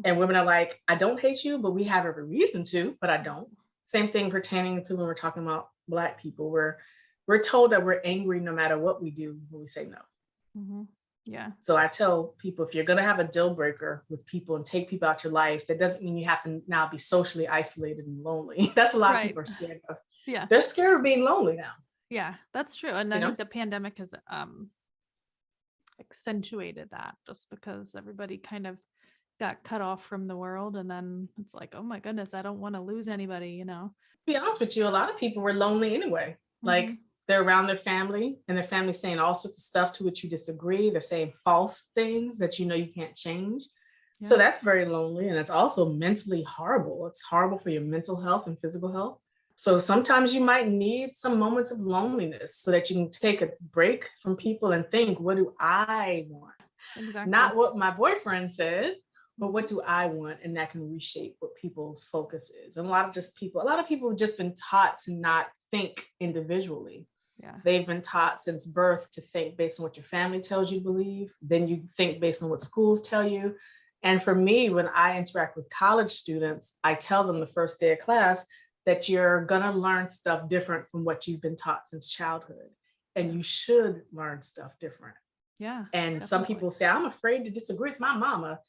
and women are like, I don't hate you, but we have every reason to, but I don't. Same thing pertaining to when we're talking about Black people. We're told that we're angry no matter what we do when we say no. Yeah. So I tell people, if you're going to have a deal breaker with people and take people out your life, that doesn't mean you have to now be socially isolated and lonely. That's a lot of people are scared of. Yeah. They're scared of being lonely now. Yeah, that's true. And I think the pandemic has accentuated that, just because everybody kind of got cut off from the world, and then it's like, oh my goodness, I don't want to lose anybody, you know. To be honest with you, a lot of people were lonely anyway. Like they're around their family and their family's saying all sorts of stuff to which you disagree. They're saying false things that you know you can't change. Yeah. So that's very lonely, and it's also mentally horrible. It's horrible for your mental health and physical health. So sometimes you might need some moments of loneliness so that you can take a break from people and think, what do I want? Exactly. Not what my boyfriend said, but what do I want? And that can reshape what people's focus is. And a lot of people have just been taught to not think individually. Yeah. They've been taught since birth to think based on what your family tells you to believe. Then you think based on what schools tell you. And for me, when I interact with college students, I tell them the first day of class that you're gonna learn stuff different from what you've been taught since childhood. And you should learn stuff different. Yeah. And definitely. Some people say, I'm afraid to disagree with my mama.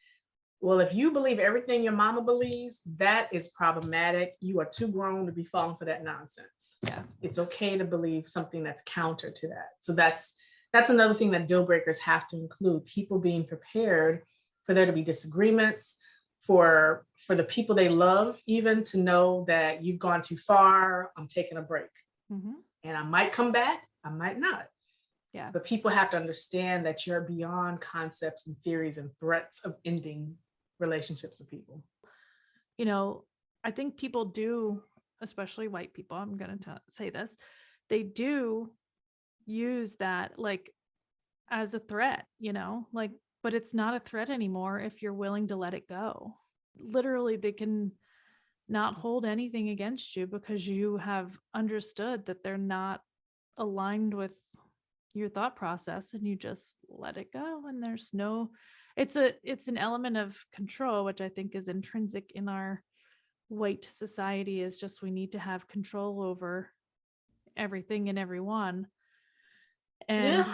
Well, if you believe everything your mama believes, that is problematic. You are too grown to be falling for that nonsense. Yeah. It's okay to believe something that's counter to that. So that's another thing that deal breakers have to include, people being prepared for there to be disagreements, for the people they love, even to know that you've gone too far, I'm taking a break. And I might come back, I might not. Yeah. But people have to understand that you're beyond concepts and theories and threats of ending relationships with people. You know, I think people do, especially white people, I'm going to say this, they do use that like as a threat, you know, like, but it's not a threat anymore if you're willing to let it go. Literally, they can not hold anything against you because you have understood that they're not aligned with your thought process, and you just let it go. And there's no, it's an element of control, which I think is intrinsic in our white society, is just we need to have control over everything and everyone. And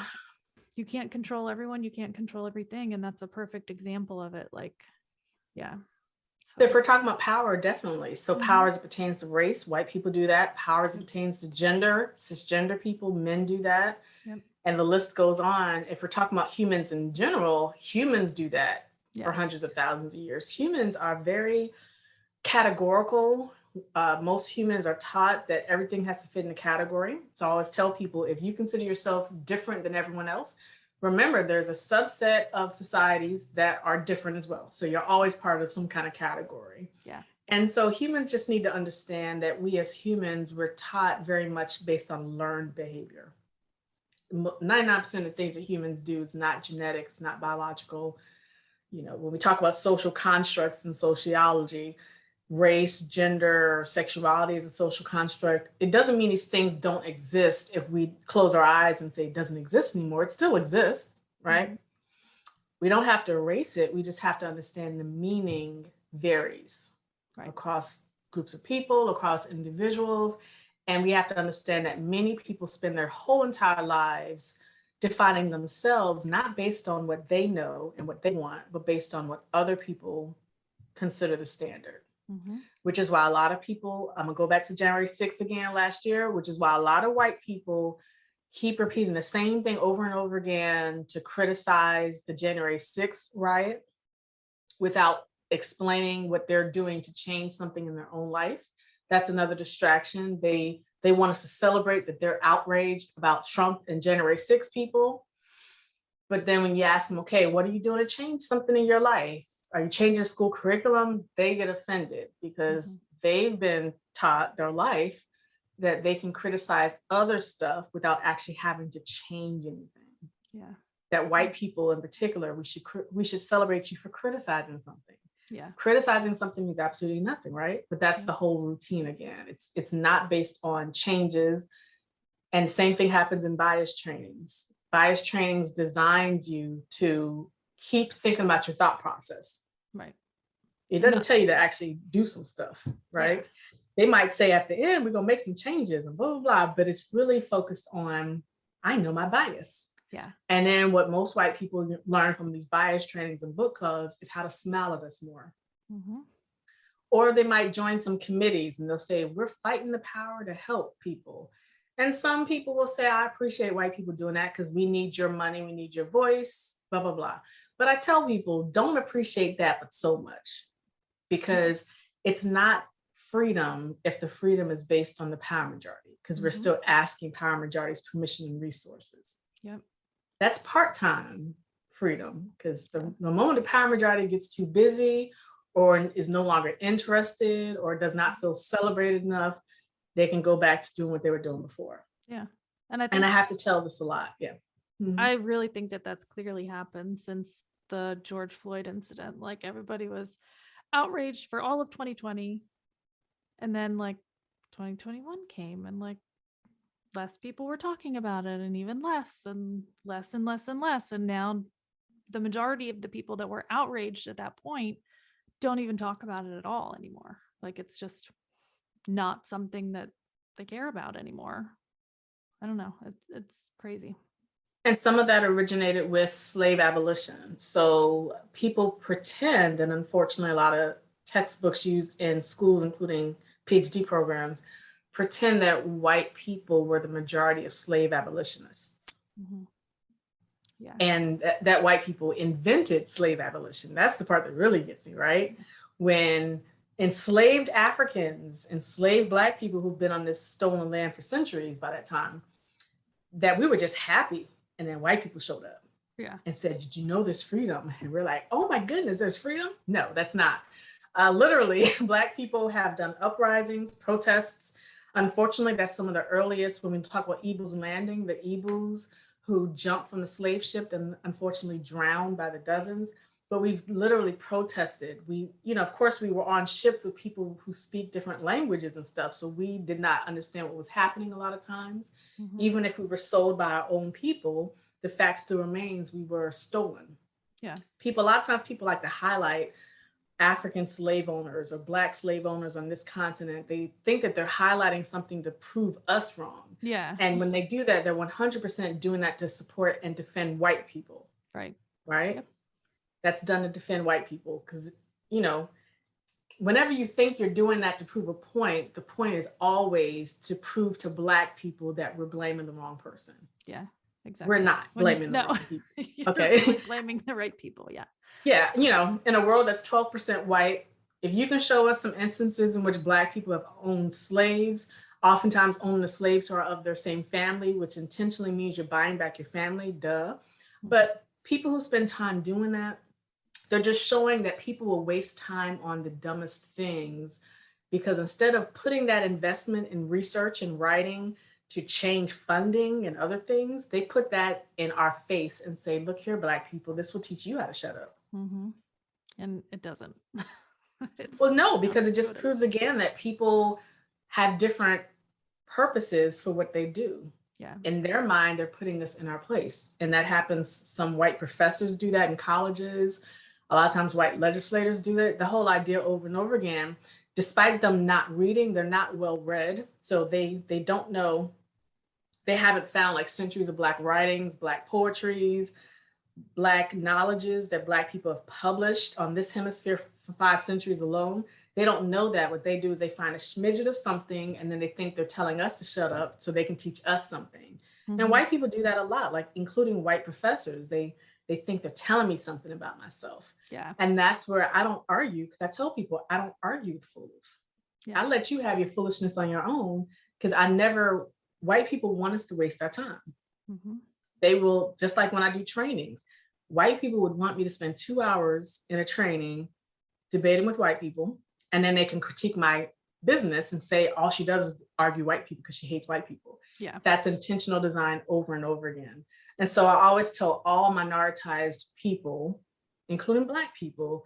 you can't control everyone, you can't control everything. And that's a perfect example of it. Like, yeah. So if we're talking about power, definitely. So power as it pertains to race, white people do that. Power as it pertains to gender, cisgender people, men do that. Yep. And the list goes on. If we're talking about humans in general, humans do that for hundreds of thousands of years. Humans are very categorical. Most humans are taught that everything has to fit in a category. So I always tell people, if you consider yourself different than everyone else, remember there's a subset of societies that are different as well. So you're always part of some kind of category. Yeah. And so humans just need to understand that we as humans, we're taught very much based on learned behavior. 99% of things that humans do is not genetics, not biological. You know, when we talk about social constructs in sociology, race, gender, sexuality is a social construct. It doesn't mean these things don't exist if we close our eyes and say it doesn't exist anymore. It still exists, right? We don't have to erase it. We just have to understand the meaning varies across groups of people, across individuals. And we have to understand that many people spend their whole entire lives defining themselves, not based on what they know and what they want, but based on what other people consider the standard. Which is why a lot of people, I'm gonna go back to January 6th again last year, which is why a lot of white people keep repeating the same thing over and over again to criticize the January 6th riot without explaining what they're doing to change something in their own life. That's another distraction. They want us to celebrate that they're outraged about Trump and January 6th people. But then when you ask them, okay, what are you doing to change something in your life? Are you changing school curriculum? They get offended because they've been taught their life that they can criticize other stuff without actually having to change anything. Yeah. That white people in particular, we should celebrate you for criticizing something. Yeah. Criticizing something means absolutely nothing, right? But that's the whole routine again. It's not based on changes. And the same thing happens in bias trainings. Bias trainings designs you to keep thinking about your thought process. Right. It doesn't tell you to actually do some stuff, right? Yeah. They might say at the end, we're going to make some changes and blah, blah, blah, but it's really focused on, I know my bias. Yeah. And then what most white people learn from these bias trainings and book clubs is how to smile at us more. Mm-hmm. Or they might join some committees and they'll say, we're fighting the power to help people. And some people will say, I appreciate white people doing that because we need your money, we need your voice, blah, blah, blah. But I tell people, don't appreciate that but so much, because it's not freedom if the freedom is based on the power majority, because we're still asking power majorities permission and resources. Yep. That's part-time freedom, because the moment the power majority gets too busy or is no longer interested or does not feel celebrated enough, they can go back to doing what they were doing before. Yeah. And I have to tell this a lot. Yeah. Mm-hmm. I really think that that's clearly happened since the George Floyd incident. Like, everybody was outraged for all of 2020. And then like 2021 came and like less people were talking about it, and even less and less and less and less. And now the majority of the people that were outraged at that point don't even talk about it at all anymore. Like, it's just not something that they care about anymore. I don't know. It's crazy. And some of that originated with slave abolition. So people pretend, and unfortunately a lot of textbooks used in schools, including PhD programs, pretend that white people were the majority of slave abolitionists. Mm-hmm. Yeah. And that white people invented slave abolition. That's the part that really gets me, right? When enslaved Africans, enslaved Black people who've been on this stolen land for centuries by that time, that we were just happy. And then white people showed up and said, did you know there's freedom? And we're like, oh my goodness, there's freedom? No, that's not. Literally, Black people have done uprisings, protests. Unfortunately, that's some of the earliest, when we talk about Eboo's Landing, the Eboos who jumped from the slave ship and unfortunately drowned by the dozens. But we've literally protested. Of course, we were on ships with people who speak different languages and stuff. So we did not understand what was happening a lot of times. Mm-hmm. Even if we were sold by our own people, the fact still remains we were stolen. Yeah. A lot of times people like to highlight African slave owners or Black slave owners on this continent. They think that they're highlighting something to prove us wrong. Yeah. And when they do that, they're 100% doing that to support and defend white people. Right. Right. Yep. That's done to defend white people, because, whenever you think you're doing that to prove a point, the point is always to prove to Black people that we're blaming the wrong person. Yeah, exactly. We're not blaming the right people. Okay. Blaming the right people. Yeah. Yeah. In a world that's 12% white, if you can show us some instances in which Black people have owned slaves, oftentimes own the slaves who are of their same family, which intentionally means you're buying back your family, duh. But people who spend time doing that, they're just showing that people will waste time on the dumbest things, because instead of putting that investment in research and writing to change funding and other things, they put that in our face and say, look here, Black people, this will teach you how to shut up. Mm-hmm. And it doesn't. Well, no, because it just proves again that people have different purposes for what they do. Yeah. In their mind, they're putting this in our place. And that happens. Some white professors do that in colleges. A lot of times white legislators do that. The whole idea over and over again, despite them not reading, they're not well read. So they don't know, they haven't found like centuries of Black writings, Black poetries, Black knowledges that Black people have published on this hemisphere for 5 centuries alone. They don't know that. What they do is they find a smidget of something, and then they think they're telling us to shut up so they can teach us something. Mm-hmm. And white people do that a lot, like including white professors. They think they're telling me something about myself. Yeah. And that's where I don't argue, because I tell people I don't argue with fools. Yeah. I let you have your foolishness on your own, because white people want us to waste our time. Mm-hmm. They will, just like when I do trainings, white people would want me to spend 2 hours in a training debating with white people, and then they can critique my business and say all she does is argue white people because she hates white people. Yeah. That's intentional design over and over again. And so I always tell all minoritized people, including Black people,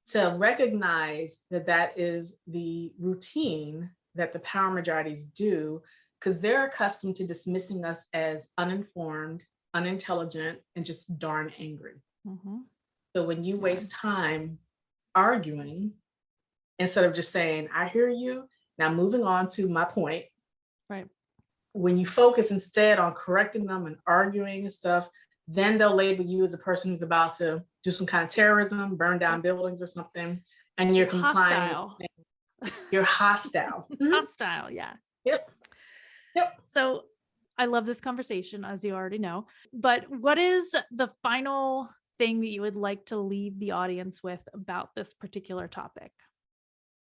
to recognize that that is the routine that the power majorities do, because they're accustomed to dismissing us as uninformed, unintelligent, and just darn angry. So when you waste time arguing, instead of just saying, I hear you, now moving on to my point. Right. When you focus instead on correcting them and arguing and stuff, then they'll label you as a person who's about to do some kind of terrorism, burn down buildings or something, and you're complying. Hostile. You're hostile. Hostile, yeah. Yep. So I love this conversation, as you already know, but what is the final thing that you would like to leave the audience with about this particular topic?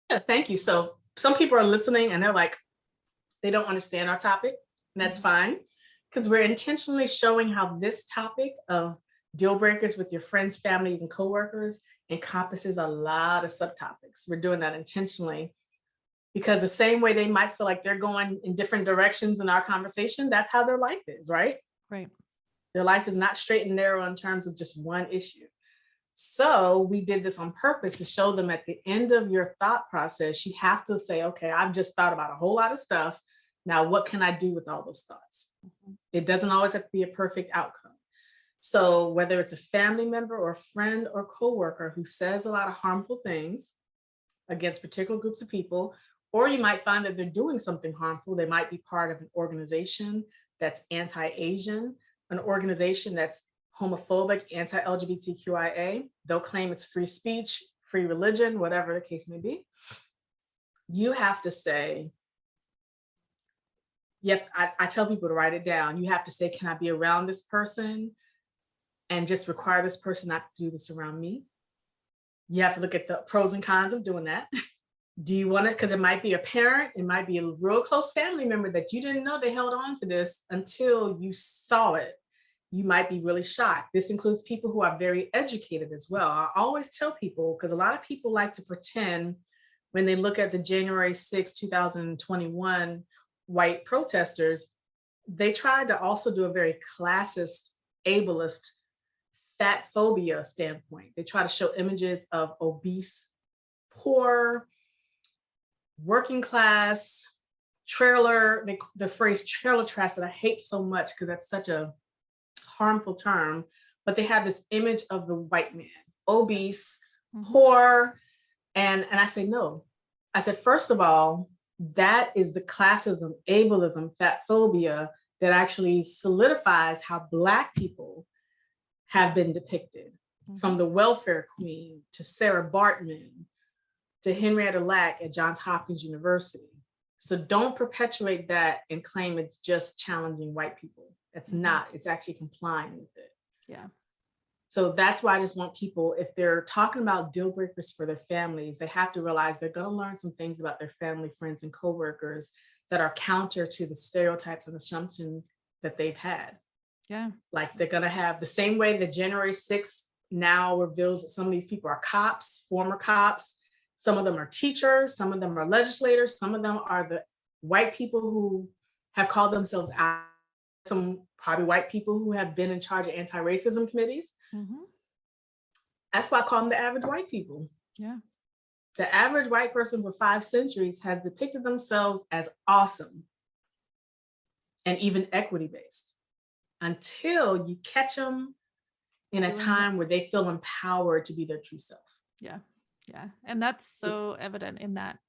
Yeah, thank you. So some people are listening and they're like, they don't understand our topic, and that's fine, because we're intentionally showing how this topic of deal breakers with your friends, families, and coworkers encompasses a lot of subtopics. We're doing that intentionally because the same way they might feel like they're going in different directions in our conversation, that's how their life is, right? Right. Their life is not straight and narrow in terms of just one issue. So we did this on purpose to show them at the end of your thought process, you have to say, okay, I've just thought about a whole lot of stuff. Now, what can I do with all those thoughts? It doesn't always have to be a perfect outcome. So whether it's a family member or a friend or coworker who says a lot of harmful things against particular groups of people, or you might find that they're doing something harmful. They might be part of an organization that's anti-Asian, an organization that's homophobic, anti-LGBTQIA. They'll claim it's free speech, free religion, whatever the case may be. You have to say, I tell people to write it down. You have to say, can I be around this person and just require this person not to do this around me? You have to look at the pros and cons of doing that. Do you want it? Because it might be a parent, it might be a real close family member that you didn't know they held on to this until you saw it. You might be really shocked. This includes people who are very educated as well. I always tell people, because a lot of people like to pretend when they look at the January 6, 2021 white protesters, they tried to also do a very classist, ableist, fat phobia standpoint. They try to show images of obese, poor, working class, trailer, the phrase trailer trash that I hate so much because that's such a harmful term, but they have this image of the white man, obese, poor, and I say, no. I said, first of all, that is the classism, ableism, fat phobia that actually solidifies how Black people have been depicted, from the welfare queen to Sarah Bartman to Henrietta Lack at Johns Hopkins University. So don't perpetuate that and claim it's just challenging white people. It's not, it's actually complying with it. Yeah. So that's why I just want people, if they're talking about deal breakers for their families, they have to realize they're going to learn some things about their family, friends, and coworkers that are counter to the stereotypes and assumptions that they've had. Yeah. Like they're going to have the same way that January 6th now reveals that some of these people are cops, former cops. Some of them are teachers. Some of them are legislators. Some of them are the white people who have called themselves out. Some probably white people who have been in charge of anti-racism committees. That's why I call them the average white people. Yeah. The average white person for 5 centuries has depicted themselves as awesome and even equity-based until you catch them in a time where they feel empowered to be their true self. Yeah. Yeah. And that's so evident in that,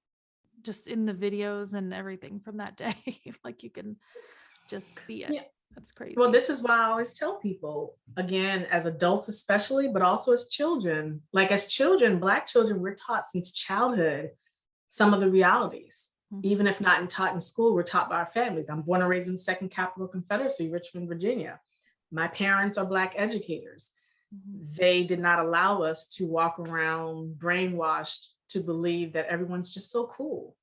just in the videos and everything from that day. Like you can just see it. Yeah. That's crazy. Well, this is why I always tell people, again, as adults especially, but also as children, like as children, Black children, we're taught since childhood some of the realities. Even if not taught in school, we're taught by our families. I'm born and raised in the Second Capital Confederacy, Richmond, Virginia. My parents are Black educators. They did not allow us to walk around brainwashed to believe that everyone's just so cool.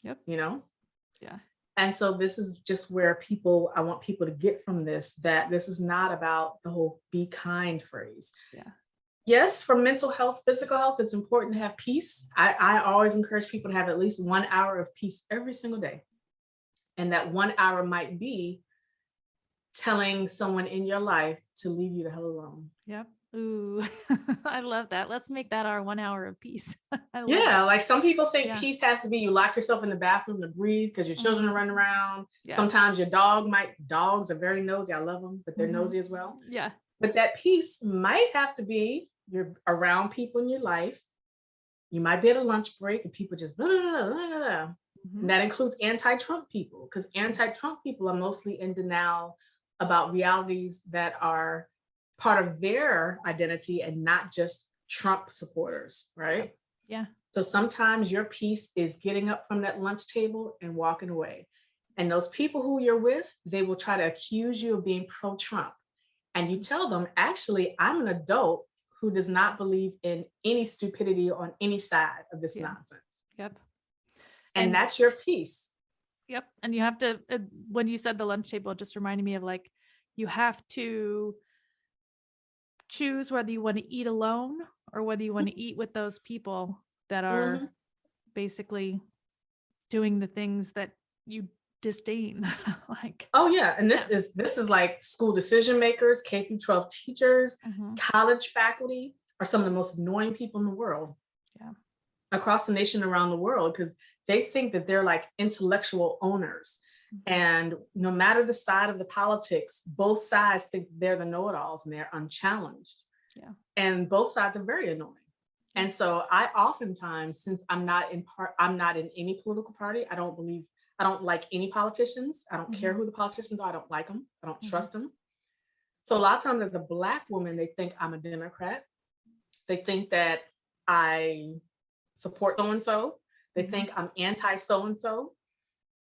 Yep. You know? Yeah. And so this is just where I want people to get from this, that this is not about the whole be kind phrase. Yeah. Yes, for mental health, physical health, it's important to have peace. I always encourage people to have at least 1 hour of peace every single day. And that 1 hour might be telling someone in your life to leave you the hell alone. Yep. Ooh, I love that. Let's make that our 1 hour of peace. I love Yeah, it. like some people think Yeah. peace has to be you lock yourself in the bathroom to breathe because your children are running around. Yeah. Sometimes your dogs are very nosy. I love them, but they're nosy as well. Yeah. But that peace might have to be you're around people in your life. You might be at a lunch break and people just blah, blah, blah, blah, blah. And that includes anti-Trump people, because anti-Trump people are mostly in denial about realities that are part of their identity and not just Trump supporters, right? Yeah. So sometimes your peace is getting up from that lunch table and walking away. And those people who you're with, they will try to accuse you of being pro-Trump. And you tell them, actually, I'm an adult who does not believe in any stupidity on any side of this nonsense. Yep. And that's your peace. Yep. And you have to, when you said the lunch table, it just reminded me of like, you have to choose whether you want to eat alone or whether you want to eat with those people that are basically doing the things that you disdain. Like, oh yeah. And this is like school decision makers, K through 12 teachers, college faculty are some of the most annoying people in the world. Yeah. Across the nation, around the world, because they think that they're like intellectual owners. And no matter the side of the politics, both sides think they're the know-it-alls and they're unchallenged. Yeah. And both sides are very annoying. And so I oftentimes, since I'm not in any political party, I don't like any politicians. I don't care who the politicians are. I don't like them. I don't trust them. So a lot of times as a Black woman, they think I'm a Democrat. They think that I support so-and-so. They think I'm anti so-and-so,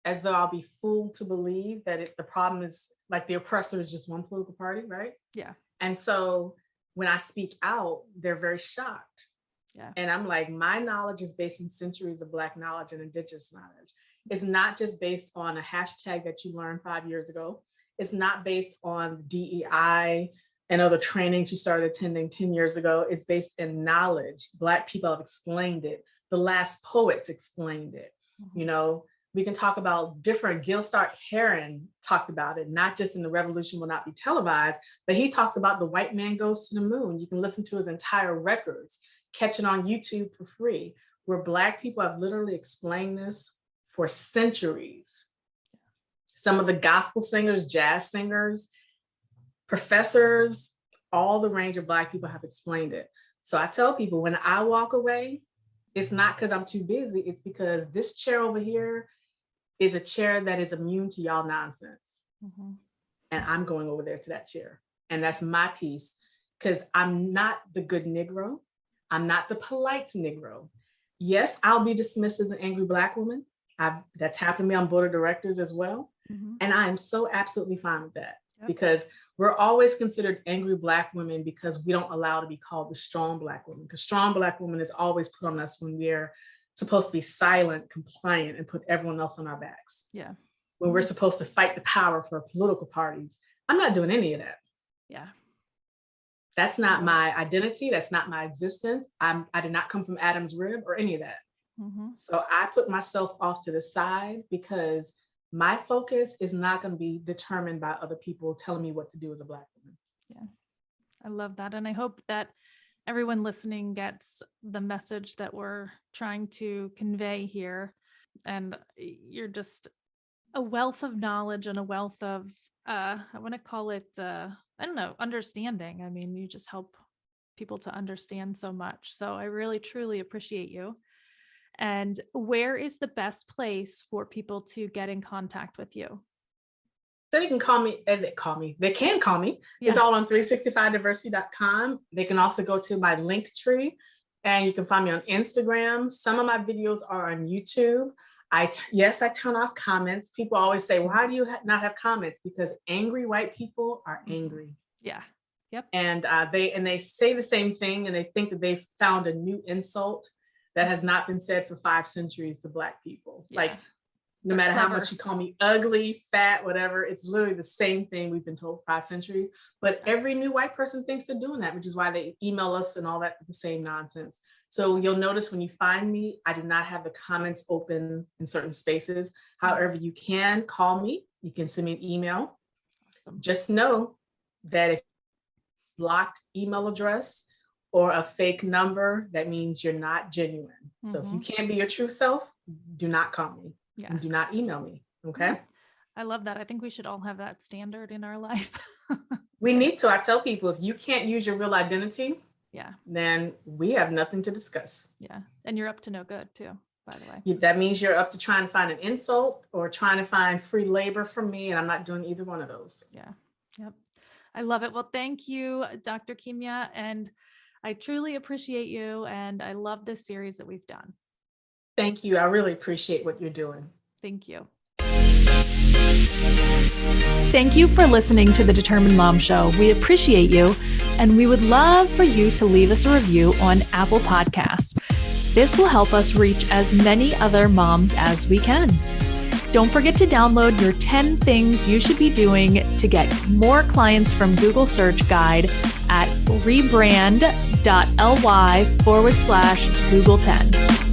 as though I'll be fooled to believe that the problem is like the oppressor is just one political party, right? Yeah. And so when I speak out, they're very shocked. Yeah. And I'm like, my knowledge is based on centuries of Black knowledge and Indigenous knowledge. It's not just based on a hashtag that you learned 5 years ago. It's not based on DEI and other trainings you started attending 10 years ago. It's based in knowledge. Black people have explained it. The last poets explained it. You know, we can talk about different. Gilstart Heron talked about it, not just in The Revolution Will Not Be Televised, but he talks about the white man goes to the moon. You can listen to his entire records, catch it on YouTube for free, where Black people have literally explained this for centuries. Some of the gospel singers, jazz singers, professors, all the range of Black people have explained it. So I tell people when I walk away, it's not because I'm too busy. It's because this chair over here is a chair that is immune to y'all nonsense. And I'm going over there to that chair. And that's my piece, because I'm not the good Negro. I'm not the polite Negro. Yes, I'll be dismissed as an angry Black woman. That's happened to me on board of directors as well. And I am so absolutely fine with that. Because we're always considered angry Black women because we don't allow to be called the strong Black woman, because strong Black woman is always put on us when we're supposed to be silent, compliant, and put everyone else on our backs. Yeah. When we're supposed to fight the power for political parties. I'm not doing any of that. Yeah. That's not my identity. That's not my existence. I did not come from Adam's rib or any of that. So I put myself off to the side because my focus is not going to be determined by other people telling me what to do as a Black woman. Yeah, I love that. And I hope that everyone listening gets the message that we're trying to convey here. And you're just a wealth of knowledge and a wealth of, I want to call it, I don't know, understanding. I mean, you just help people to understand so much. So I really, truly appreciate you. And where is the best place for people to get in contact with you? So they can call me. They can call me. Yeah. It's all on 365diversity.com. They can also go to my link tree and you can find me on Instagram. Some of my videos are on YouTube. I turn off comments. People always say, why do you not have comments? Because angry white people are angry. Yeah. Yep. And they say the same thing and they think that they've found a new insult that has not been said for 5 centuries to Black people. Yeah. Like No matter how much you call me ugly, fat, whatever, it's literally the same thing we've been told for 5 centuries. But every new white person thinks they're doing that, which is why they email us and all that, the same nonsense. So you'll notice when you find me, I do not have the comments open in certain spaces. However, you can call me. You can send me an email. Awesome. Just know that if blocked email address or a fake number, that means you're not genuine. So if you can't be your true self, do not call me. Yeah. And do not email me. Okay. I love that. I think we should all have that standard in our life. We need to. I tell people, if you can't use your real identity, then we have nothing to discuss. Yeah. And you're up to no good too, by the way. That means you're up to trying to find an insult or trying to find free labor from me. And I'm not doing either one of those. Yeah. Yep. I love it. Well, thank you, Dr. Kimia. And I truly appreciate you. And I love this series that we've done. Thank you. I really appreciate what you're doing. Thank you. Thank you for listening to the Determined Mom Show. We appreciate you, and we would love for you to leave us a review on Apple Podcasts. This will help us reach as many other moms as we can. Don't forget to download your 10 things you should be doing to get more clients from Google Search Guide at rebrand.ly/Google10.